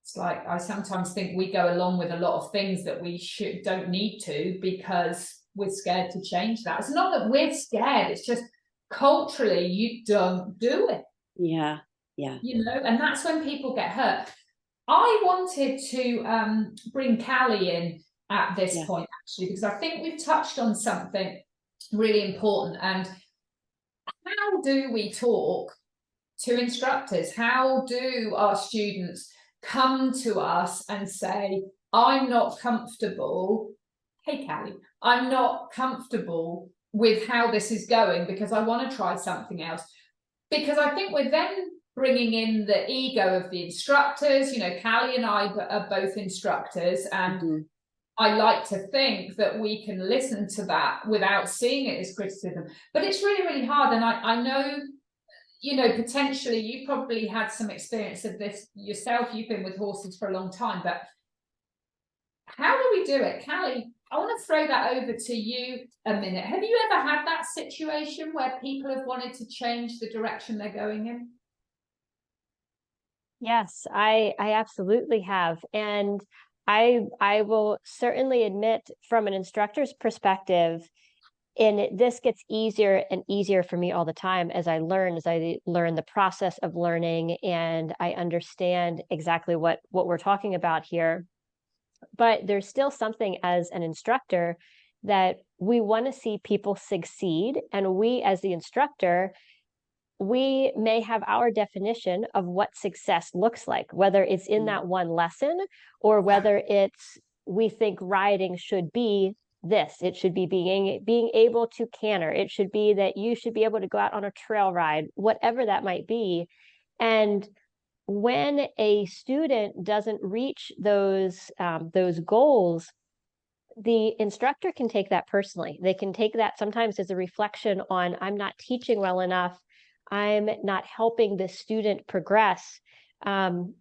It's like, I sometimes think we go along with a lot of things that we don't need to, because we're scared to change that. It's not that we're scared, it's just culturally you don't do it. Yeah. You know, and that's when people get hurt. I wanted to bring Callie in at this point, actually, because I think we've touched on something really important. And how do we talk to instructors? How do our students come to us and say, I'm not comfortable, hey Callie, I'm not comfortable with how this is going because I want to try something else? Because I think we're then bringing in the ego of the instructors. You know, Callie and I are both instructors, and I like to think that we can listen to that without seeing it as criticism. But it's really, really hard. And I know, you know, potentially you probably had some experience of this yourself. You've been with horses for a long time, but how do we do it? Callie, I want to throw that over to you a minute. Have you ever had that situation where people have wanted to change the direction they're going in? Yes, I absolutely have. And I will certainly admit, from an instructor's perspective, and this gets easier and easier for me all the time as I learn the process of learning, and I understand exactly what we're talking about here. But there's still something as an instructor that we want to see people succeed, and we as the instructor, we may have our definition of what success looks like, whether it's in that one lesson or whether it's, we think riding should be this. It should be being able to canter. It should be that you should be able to go out on a trail ride, whatever that might be. And when a student doesn't reach those goals, the instructor can take that personally. They can take that sometimes as a reflection on, I'm not teaching well enough. I'm not helping the student progress. And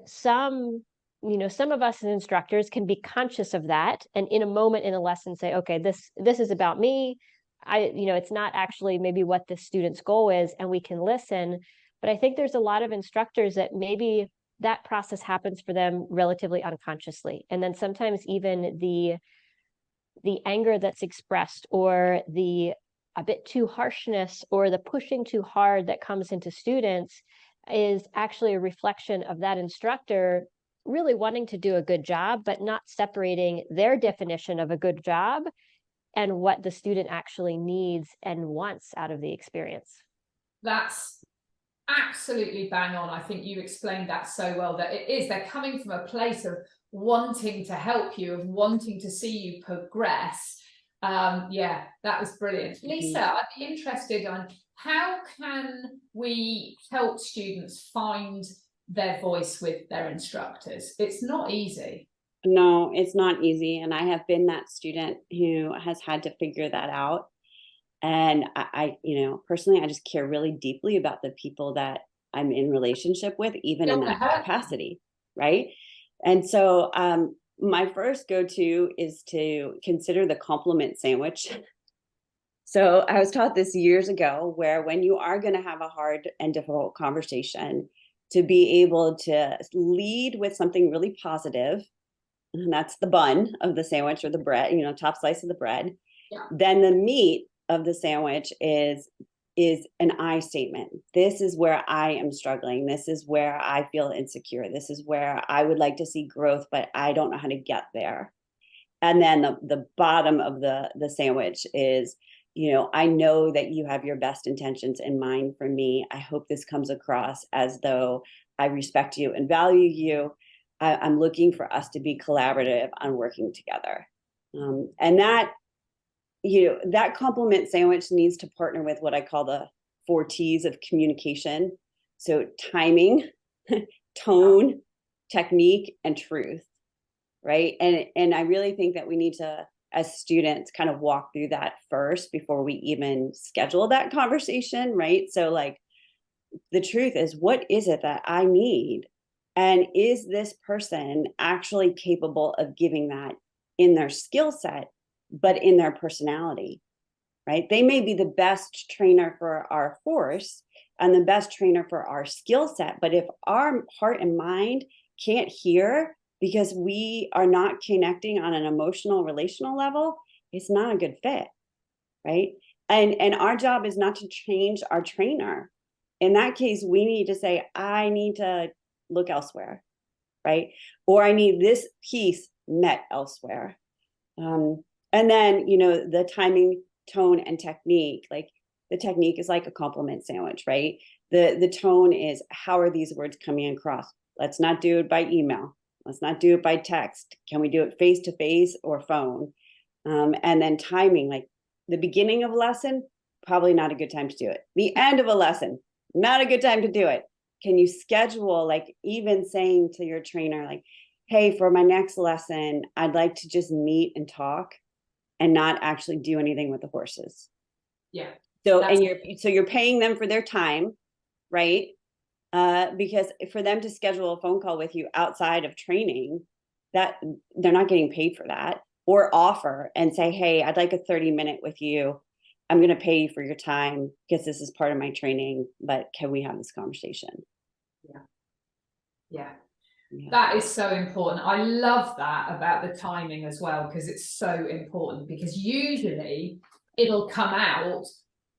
some of us as instructors can be conscious of that, and in a moment in a lesson say, okay, this is about me. It's not actually maybe what the student's goal is, and we can listen. But I think there's a lot of instructors that maybe that process happens for them relatively unconsciously. And then sometimes even the anger that's expressed, or the a bit too harshness, or the pushing too hard that comes into students, is actually a reflection of that instructor really wanting to do a good job, but not separating their definition of a good job and what the student actually needs and wants out of the experience. That's absolutely bang on. I think you explained that so well, that they're coming from a place of wanting to help you, of wanting to see you progress. Yeah, that was brilliant. Lisa, I'd be interested on how can we help students find their voice with their instructors? It's not easy. No, it's not easy. And I have been that student who has had to figure that out. And I personally, I just care really deeply about the people that I'm in relationship with, even in that capacity, right? And so my first go-to is to consider the compliment sandwich. So I was taught this years ago, where when you are going to have a hard and difficult conversation, to be able to lead with something really positive, and that's the bun of the sandwich, or the bread, top slice of the bread. Yeah. Then the meat of the sandwich is an I statement. This is where I am struggling. This is where I feel insecure. This is where I would like to see growth, but I don't know how to get there. And then the bottom of the sandwich is, I know that you have your best intentions in mind for me. I hope this comes across as though I respect you and value you. I'm looking for us to be collaborative on working together. And that, that compliment sandwich needs to partner with what I call the 4 T's of communication. So timing, tone, technique, and truth, right? And I really think that we need to, as students, kind of walk through that first before we even schedule that conversation, right? So like, the truth is, what is it that I need? And is this person actually capable of giving that in their skill set, but in their personality, right? They may be the best trainer for our horse and the best trainer for our skill set, but if our heart and mind can't hear because we are not connecting on an emotional, relational level, it's not a good fit, right? And our job is not to change our trainer. In that case, we need to say, I need to look elsewhere, right? Or I need this piece met elsewhere. And then, you know, the timing, tone, and technique, like the technique is like a compliment sandwich, right? The tone is, how are these words coming across? Let's not do it by email. Let's not do it by text. Can we do it face to face or phone? And then timing, like the beginning of a lesson, probably not a good time to do it. The end of a lesson, not a good time to do it. Can you schedule, like even saying to your trainer, like, hey, for my next lesson, I'd like to just meet and talk and not actually do anything with the horses. Yeah. So, and you're paying them for their time, right? Because for them to schedule a phone call with you outside of training, that they're not getting paid for that. Or offer and say, hey, I'd like a 30-minute with you. I'm going to pay you for your time because this is part of my training, but can we have this conversation? Yeah. That is so important. I love that about the timing as well, because it's so important, because usually it'll come out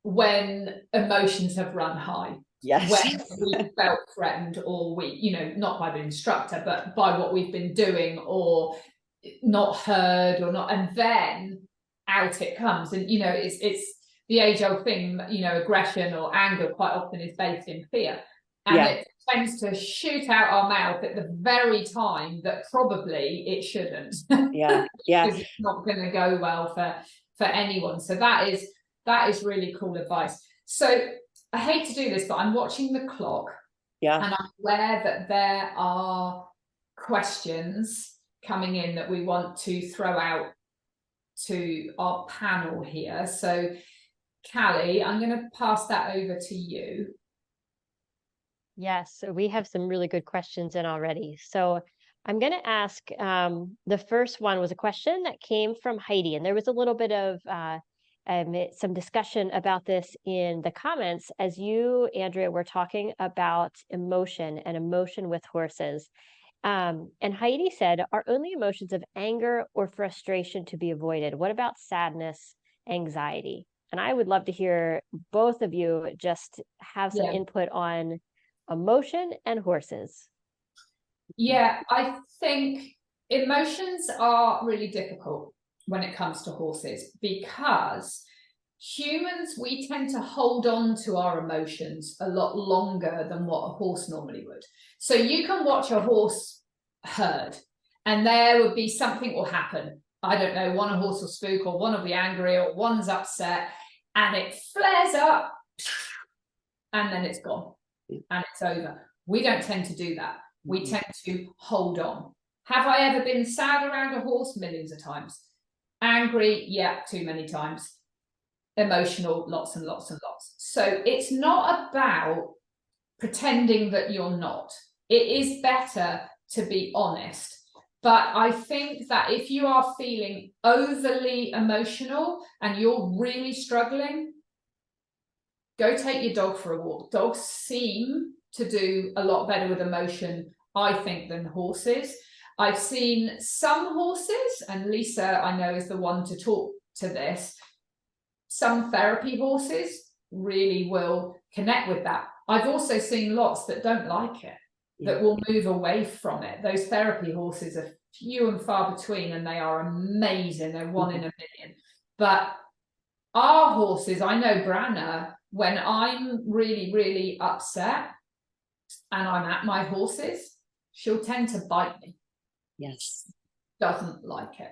when emotions have run high. Yes. When we felt threatened, or we, you know, not by the instructor, but by what we've been doing, or not heard, or not, and then out it comes. And you know, it's the age-old thing, you know, aggression or anger quite often is based in fear, and it tends to shoot out our mouth at the very time that probably it shouldn't. Yeah. Because it's not going to go well for anyone. So that is really cool advice. So I hate to do this, but I'm watching the clock. Yeah. And I'm aware that there are questions coming in that we want to throw out to our panel here. So Callie, I'm going to pass that over to you. Yes, so we have some really good questions in already. So I'm going to ask, the first one was a question that came from Heidi, and there was a little bit of some discussion about this in the comments as you, Andrea, were talking about emotion and emotion with horses. And Heidi said, are only emotions of anger or frustration to be avoided? What about sadness, anxiety? And I would love to hear both of you just have some input on emotion and horses. Yeah, I think emotions are really difficult when it comes to horses, because humans, we tend to hold on to our emotions a lot longer than what a horse normally would. So you can watch a horse herd and there would be something will happen. I don't know, one a horse will spook, or one will be angry, or one's upset, and it flares up and then it's gone and it's over. We don't tend to do that. We tend to hold on. Have I ever been sad around a horse? Millions of times. Angry? Yeah, too many times. Emotional? Lots and lots and lots. So it's not about pretending that you're not. It is better to be honest. But I think that if you are feeling overly emotional and you're really struggling, go take your dog for a walk. Dogs seem to do a lot better with emotion, I think, than horses. I've seen some horses, and Lisa, I know, is the one to talk to this. Some therapy horses really will connect with that. I've also seen lots that don't like it, that will move away from it. Those therapy horses are few and far between, and they are amazing. They're one in a million. But our horses, I know Branna, when I'm really, really upset and I'm at my horses, she'll tend to bite me. Yes. Doesn't like it.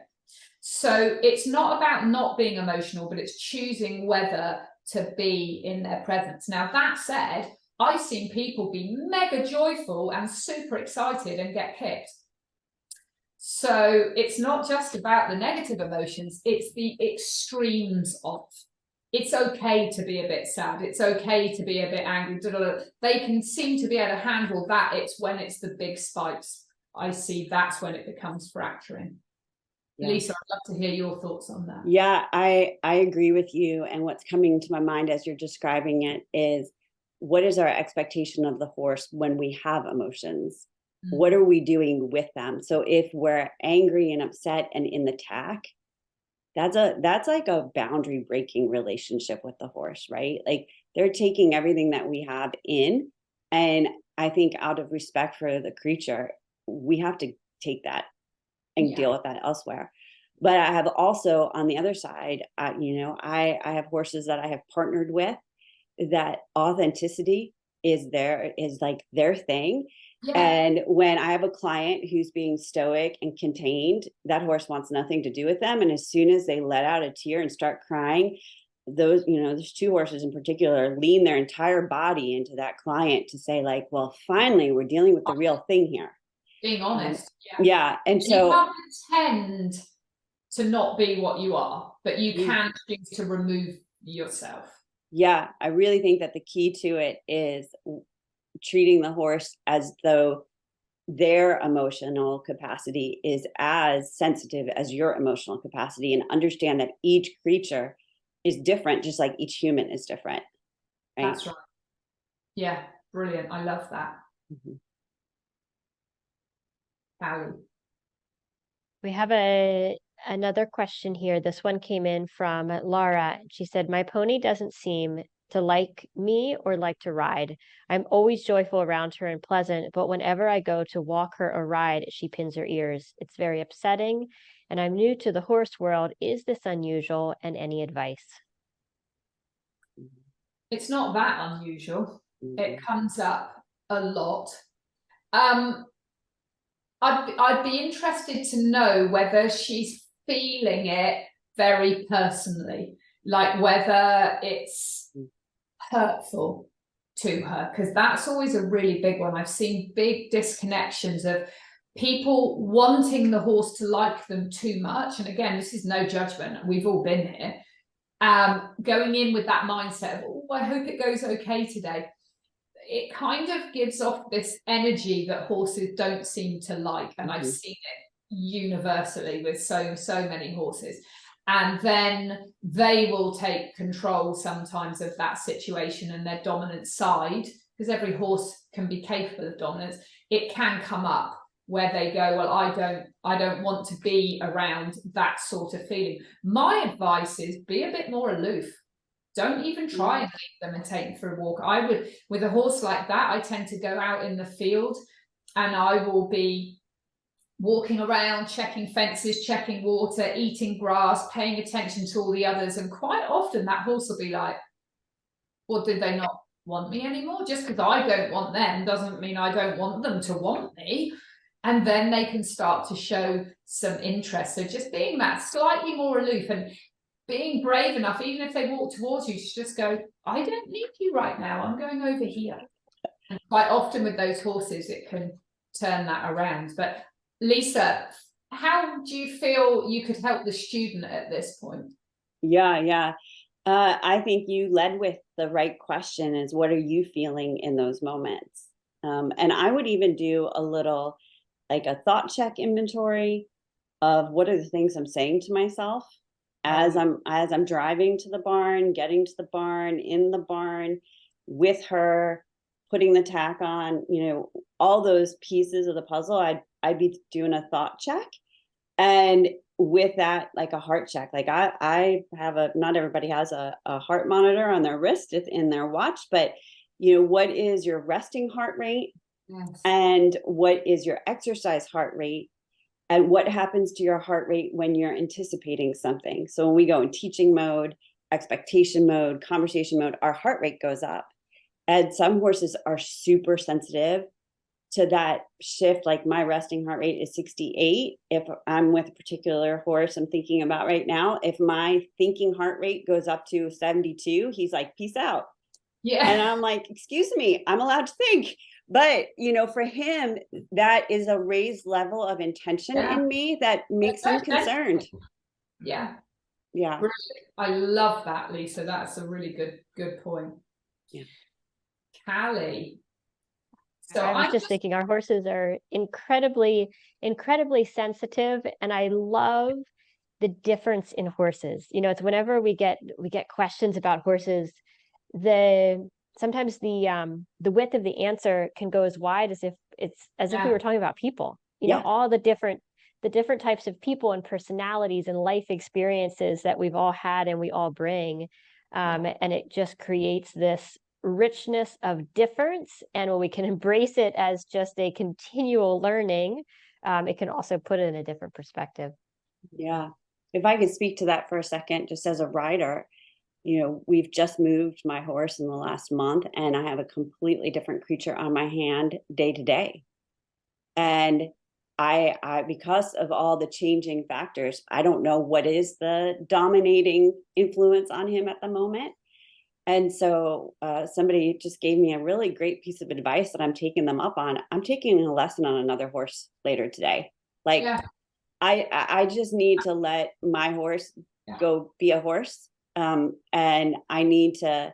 So it's not about not being emotional, but it's choosing whether to be in their presence. Now, that said, I've seen people be mega joyful and super excited and get kicked. So it's not just about the negative emotions, it's the extremes of. it's okay to be a bit sad. It's okay to be a bit angry. They can seem to be able to handle that. It's when it's the big spikes, I see that's when it becomes fracturing. Yeah. Lisa, I'd love to hear your thoughts on that. Yeah, I agree with you. And what's coming to my mind as you're describing it is, what is our expectation of the horse when we have emotions? Mm-hmm. What are we doing with them? So if we're angry and upset and in the tack, that's like a boundary breaking relationship with the horse, right? Like they're taking everything that we have in. And I think out of respect for the creature, we have to take that and deal with that elsewhere. But I have also on the other side, I have horses that I have partnered with that authenticity is like their thing. Yeah. And when I have a client who's being stoic and contained, that horse wants nothing to do with them. And as soon as they let out a tear and start crying, those, there's two horses in particular, lean their entire body into that client to say like, well, finally, we're dealing with the real thing here. Being honest. Yeah. And so you can't pretend to not be what you are, but you can choose to remove yourself. Yeah. I really think that the key to it is treating the horse as though their emotional capacity is as sensitive as your emotional capacity, and understand that each creature is different, just like each human is different. Right? That's right. Yeah. Brilliant. I love that. Mm-hmm. Allie. We have another question here. This one came in from Laura. She said, my pony doesn't seem to like me or like to ride. I'm always joyful around her and pleasant, but whenever I go to walk her or ride, she pins her ears. It's very upsetting, and I'm new to the horse world. Is this unusual, and any advice? It's not that unusual. Mm-hmm. It comes up a lot. I'd be interested to know whether she's feeling it very personally, like whether it's hurtful to her, because that's always a really big one. I've seen big disconnections of people wanting the horse to like them too much. And again, this is no judgment. We've all been here. Going in with that mindset of, oh, I hope it goes okay today. It kind of gives off this energy that horses don't seem to like. And I've seen it universally with so many horses. And then they will take control sometimes of that situation and their dominant side, because every horse can be capable of dominance. It can come up where they go, well, I don't want to be around that sort of feeling. My advice is be a bit more aloof. Don't even try and leave them and take them for a walk. I would, with a horse like that, I tend to go out in the field and I will be walking around, checking fences, checking water, eating grass, paying attention to all the others. And quite often that horse will be like, well, did they not want me anymore? Just because I don't want them doesn't mean I don't want them to want me. And then they can start to show some interest. So just being that slightly more aloof and being brave enough, even if they walk towards you, to just go, I don't need you right now. I'm going over here. And quite often with those horses, it can turn that around. But Lisa, how do you feel you could help the student at this point? Yeah. I think you led with the right question is, what are you feeling in those moments? And I would even do a little, like a thought check inventory of what are the things I'm saying to myself as I'm driving to the barn, getting to the barn, in the barn with her, putting the tack on, all those pieces of the puzzle. I'd be doing a thought check, and with that, like a heart check. Like I have not everybody has a heart monitor on their wrist, it's in their watch, but what is your resting heart rate? Yes. And what is your exercise heart rate? And what happens to your heart rate when you're anticipating something? So when we go in teaching mode, expectation mode, conversation mode, our heart rate goes up. And some horses are super sensitive to that shift. Like my resting heart rate is 68. If I'm with a particular horse I'm thinking about right now, if my thinking heart rate goes up to 72, he's like, peace out. Yeah. And I'm like, excuse me, I'm allowed to think. But, for him, that is a raised level of intention in me that makes him concerned. Yeah. Yeah. Brilliant. I love that, Lisa. That's a really good point. Yeah. Callie. So I was just thinking our horses are incredibly sensitive, and I love the difference in horses. You know, it's whenever we get questions about horses, sometimes the width of the answer can go as wide as if we were talking about people. You know, all the different types of people and personalities and life experiences that we've all had and we all bring. And it just creates this richness of difference. And when we can embrace it as just a continual learning, it can also put it in a different perspective. Yeah. If I could speak to that for a second, just as a rider, you know, we've just moved my horse in the last month, and I have a completely different creature on my hand day to day. And I because of all the changing factors, I don't know what is the dominating influence on him at the moment. And so somebody just gave me a really great piece of advice that I'm taking them up on. I'm taking a lesson on another horse later today. Like, I just need to let my horse go be a horse. And I need to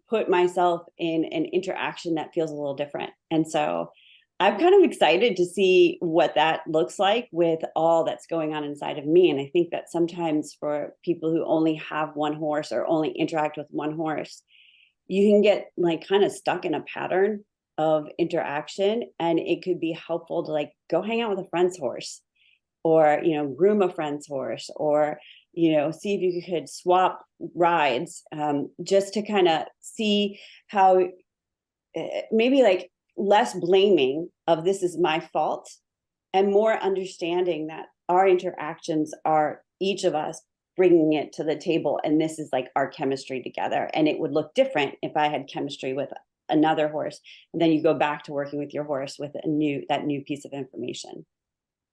put myself in an interaction that feels a little different. And so I'm kind of excited to see what that looks like with all that's going on inside of me. And I think that sometimes for people who only have one horse or only interact with one horse, you can get like kind of stuck in a pattern of interaction. And it could be helpful to like go hang out with a friend's horse, or, you know, groom a friend's horse, or, you know, see if you could swap rides, just to kind of see how maybe like less blaming of this is my fault, and more understanding that our interactions are each of us bringing it to the table, and this is like our chemistry together. And it would look different if I had chemistry with another horse, and then you go back to working with your horse with that new piece of information.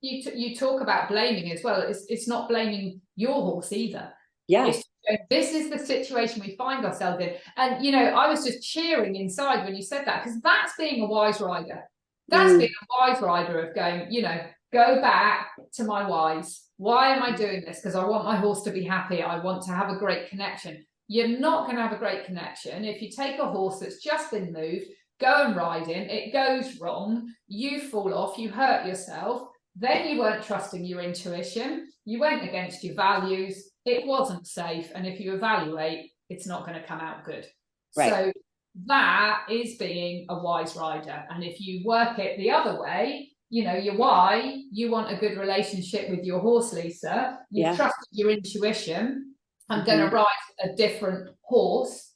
You talk about blaming as well. It's not blaming your horse either. Yeah. This is the situation we find ourselves in. And, you know, I was just cheering inside when you said that, because that's being a wise rider. That's being a wise rider of going, you know, go back to my whys. Why am I doing this? Because I want my horse to be happy. I want to have a great connection. You're not going to have a great connection if you take a horse that's just been moved, go and ride him, it goes wrong, you fall off, you hurt yourself. Then you weren't trusting your intuition. You went against your values. It wasn't safe. And if you evaluate, it's not going to come out good. Right. So that is being a wise rider. And if you work it the other way, you know, your why, you want a good relationship with your horse, Lisa. You've trusted your intuition. I'm going to ride a different horse.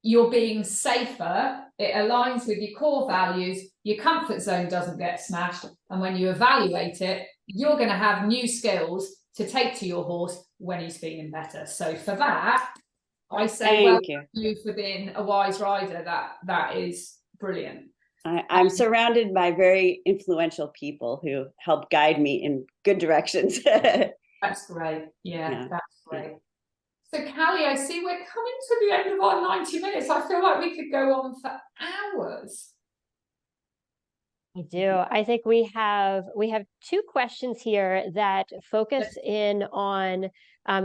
You're being safer. It aligns with your core values. Your comfort zone doesn't get smashed. And when you evaluate it, you're going to have new skills to take to your horse when he's feeling better. So for that, I say, thank you for being a wise rider. That is brilliant. I'm surrounded by very influential people who help guide me in good directions. That's great. Yeah, that's great. So, Callie, I see we're coming to the end of our 90 minutes. I feel like we could go on for hours. I do. I think we have two questions here that focus in on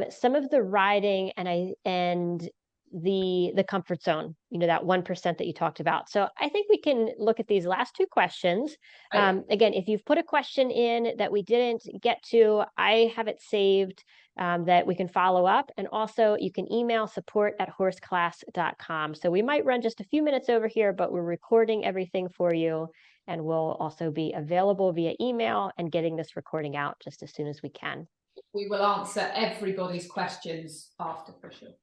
some of the riding and the comfort zone, you know, that 1% that you talked about. So I think we can look at these last two questions. Again, if you've put a question in that we didn't get to, I have it saved that we can follow up. And also you can email support@horseclass.com. So we might run just a few minutes over here, but we're recording everything for you. And we'll also be available via email and getting this recording out just as soon as we can. We will answer everybody's questions after, for sure.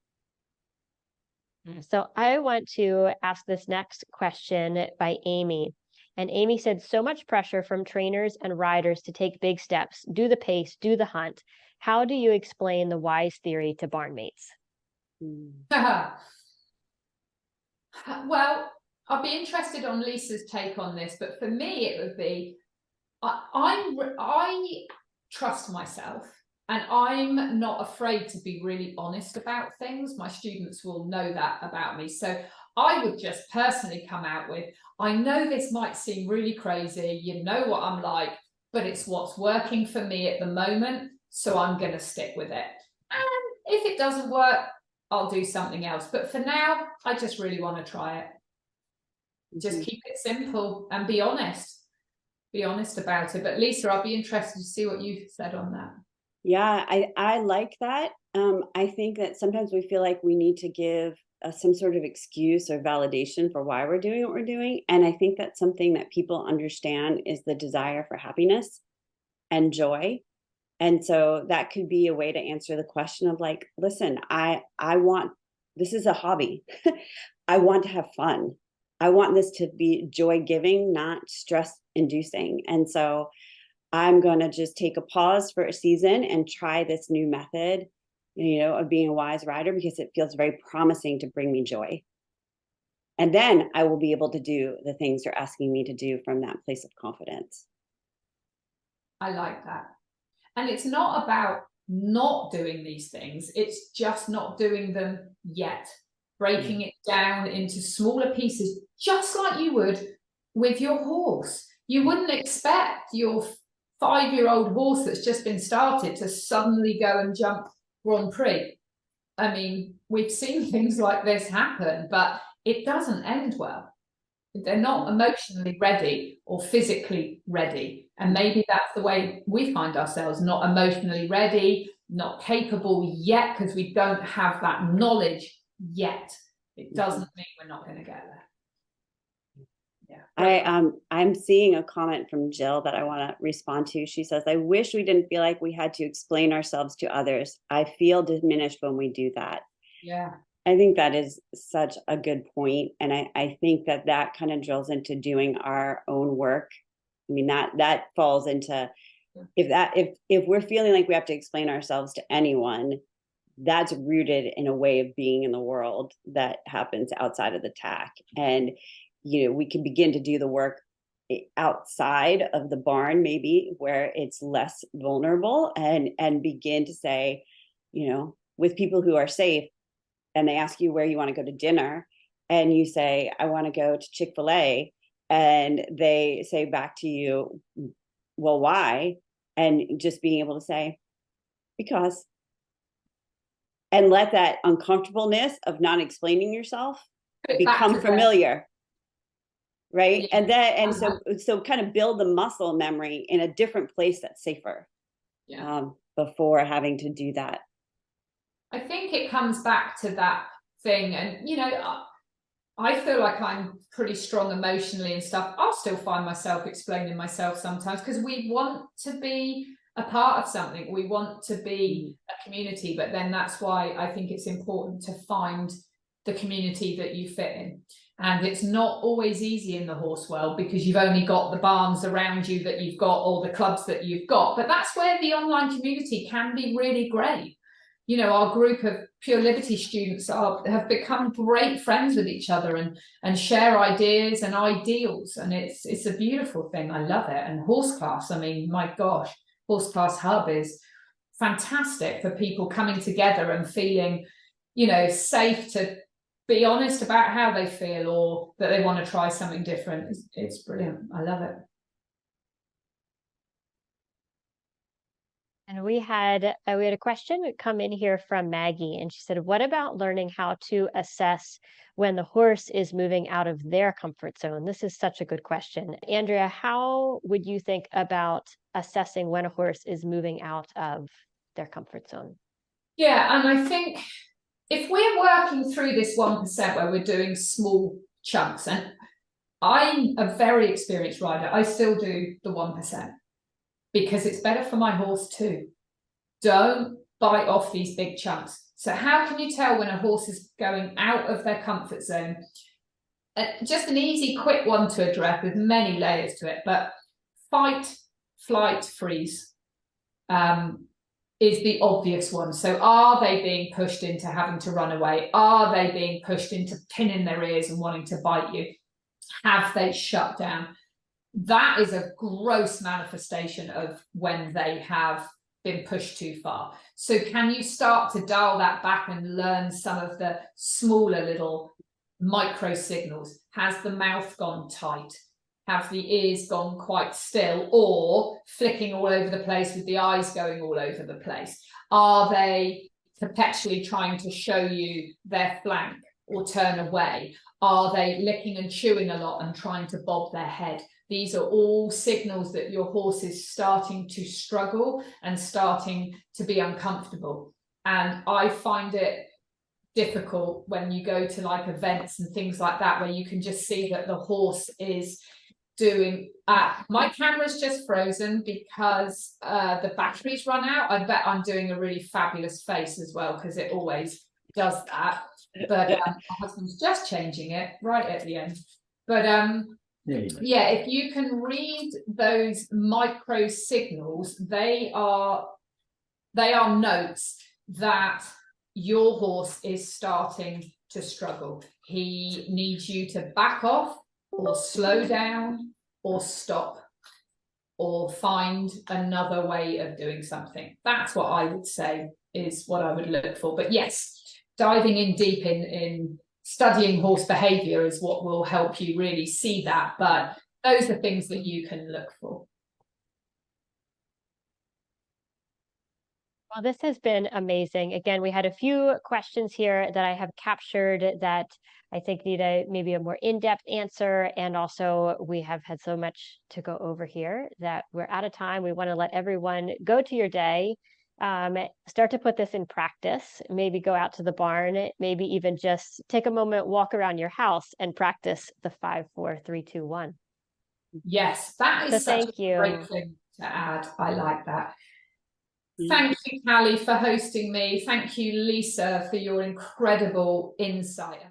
So I want to ask this next question by Amy. And Amy said, so much pressure from trainers and riders to take big steps, do the pace, do the hunt. How do you explain the wise theory to barn mates? Well, I'll be interested on Lisa's take on this, but for me, it would be, I trust myself, and I'm not afraid to be really honest about things. My students will know that about me. So I would just personally come out with, I know this might seem really crazy, you know what I'm like, but it's what's working for me at the moment, so I'm going to stick with it. And If it doesn't work, I'll do something else. But for now, I just really want to try it. Just keep it simple and be honest. Be honest about it. But Lisa, I'll be interested to see what you said on that. Yeah, I like that. I think that sometimes we feel like we need to give some sort of excuse or validation for why we're doing what we're doing. And I think that's something that people understand is the desire for happiness and joy. And so that could be a way to answer the question of like, listen, I want, this is a hobby. I want to have fun. I want this to be joy giving, not stress inducing. And so I'm going to just take a pause for a season and try this new method, of being a wise rider, because it feels very promising to bring me joy. And then I will be able to do the things you're asking me to do from that place of confidence. I like that. And it's not about not doing these things. It's just not doing them yet. Breaking it down into smaller pieces, just like you would with your horse. You wouldn't expect your 5-year-old horse that's just been started to suddenly go and jump Grand Prix. I mean, we've seen things like this happen, but it doesn't end well. They're not emotionally ready or physically ready. And maybe that's the way we find ourselves, not emotionally ready, not capable yet, because we don't have that knowledge yet. It doesn't mean we're not going to get there. Yeah. I'm seeing a comment from Jill that I want to respond to. She says, I wish we didn't feel like we had to explain ourselves to others. I feel diminished when we do that. Yeah. I think that is such a good point. And I think that kind of drills into doing our own work. I mean, that falls into, if we're feeling like we have to explain ourselves to anyone, that's rooted in a way of being in the world that happens outside of the tack. And, we can begin to do the work outside of the barn, maybe where it's less vulnerable, and begin to say, with people who are safe, and they ask you where you want to go to dinner, and you say, I want to go to Chick-fil-A, and they say back to you, well, why? And just being able to say, because. And let that uncomfortableness of not explaining yourself become familiar. Right. Yeah. And so kind of build the muscle memory in a different place that's safer. Yeah. Before having to do that. I think it comes back to that thing. And, I feel like I'm pretty strong emotionally and stuff. I'll still find myself explaining myself sometimes, because we want to be a part of something. We want to be a community, but then that's why I think it's important to find the community that you fit in. And it's not always easy in the horse world, because you've only got the barns around you that you've got, or the clubs that you've got. But that's where the online community can be really great. Our group of Pure Liberty students have become great friends with each other and share ideas and ideals. And it's a beautiful thing. I love it. And horse class, I mean, my gosh, Horse Class Hub is fantastic for people coming together and feeling, safe to be honest about how they feel, or that they want to try something different. It's brilliant. I love it. And we had a question come in here from Maggie, and she said, what about learning how to assess when the horse is moving out of their comfort zone? This is such a good question. Andrea, how would you think about assessing when a horse is moving out of their comfort zone? Yeah, and I think if we're working through this 1% where we're doing small chunks, and I'm a very experienced rider, I still do the 1%. Because it's better for my horse too. Don't bite off these big chunks. So how can you tell when a horse is going out of their comfort zone? Just an easy, quick one to address with many layers to it, but fight, flight, freeze is the obvious one. So are they being pushed into having to run away? Are they being pushed into pinning their ears and wanting to bite you? Have they shut down? That is a gross manifestation of when they have been pushed too far. So can you start to dial that back and learn some of the smaller little micro signals? Has the mouth gone tight? Have the ears gone quite still, or flicking all over the place with the eyes going all over the place? Are they perpetually trying to show you their flank or turn away? Are they licking and chewing a lot and trying to bob their head? These are all signals that your horse is starting to struggle and starting to be uncomfortable. And I find it difficult when you go to like events and things like that, where you can just see that the horse is doing my camera's just frozen because the battery's run out. I bet I'm doing a really fabulous face as well, because it always does that. But my husband's just changing it right at the end. But yeah, if you can read those micro signals, they are notes that your horse is starting to struggle. He needs you to back off, or slow down, or stop, or find another way of doing something. That's what I would say is what I would look for. But yes, diving in deep in studying horse behavior is what will help you really see that. But those are things that you can look for. Well, this has been amazing. Again, we had a few questions here that I have captured that I think need maybe a more in-depth answer. And also we have had so much to go over here that we're out of time. We want to let everyone go to your day, start to put this in practice, maybe go out to the barn, maybe even just take a moment, walk around your house and practice the 5, 4, 3, 2, 1. Yes, that is such a great thing to add. I like that. Thank you, Callie, for hosting me. Thank you, Lisa, for your incredible insight.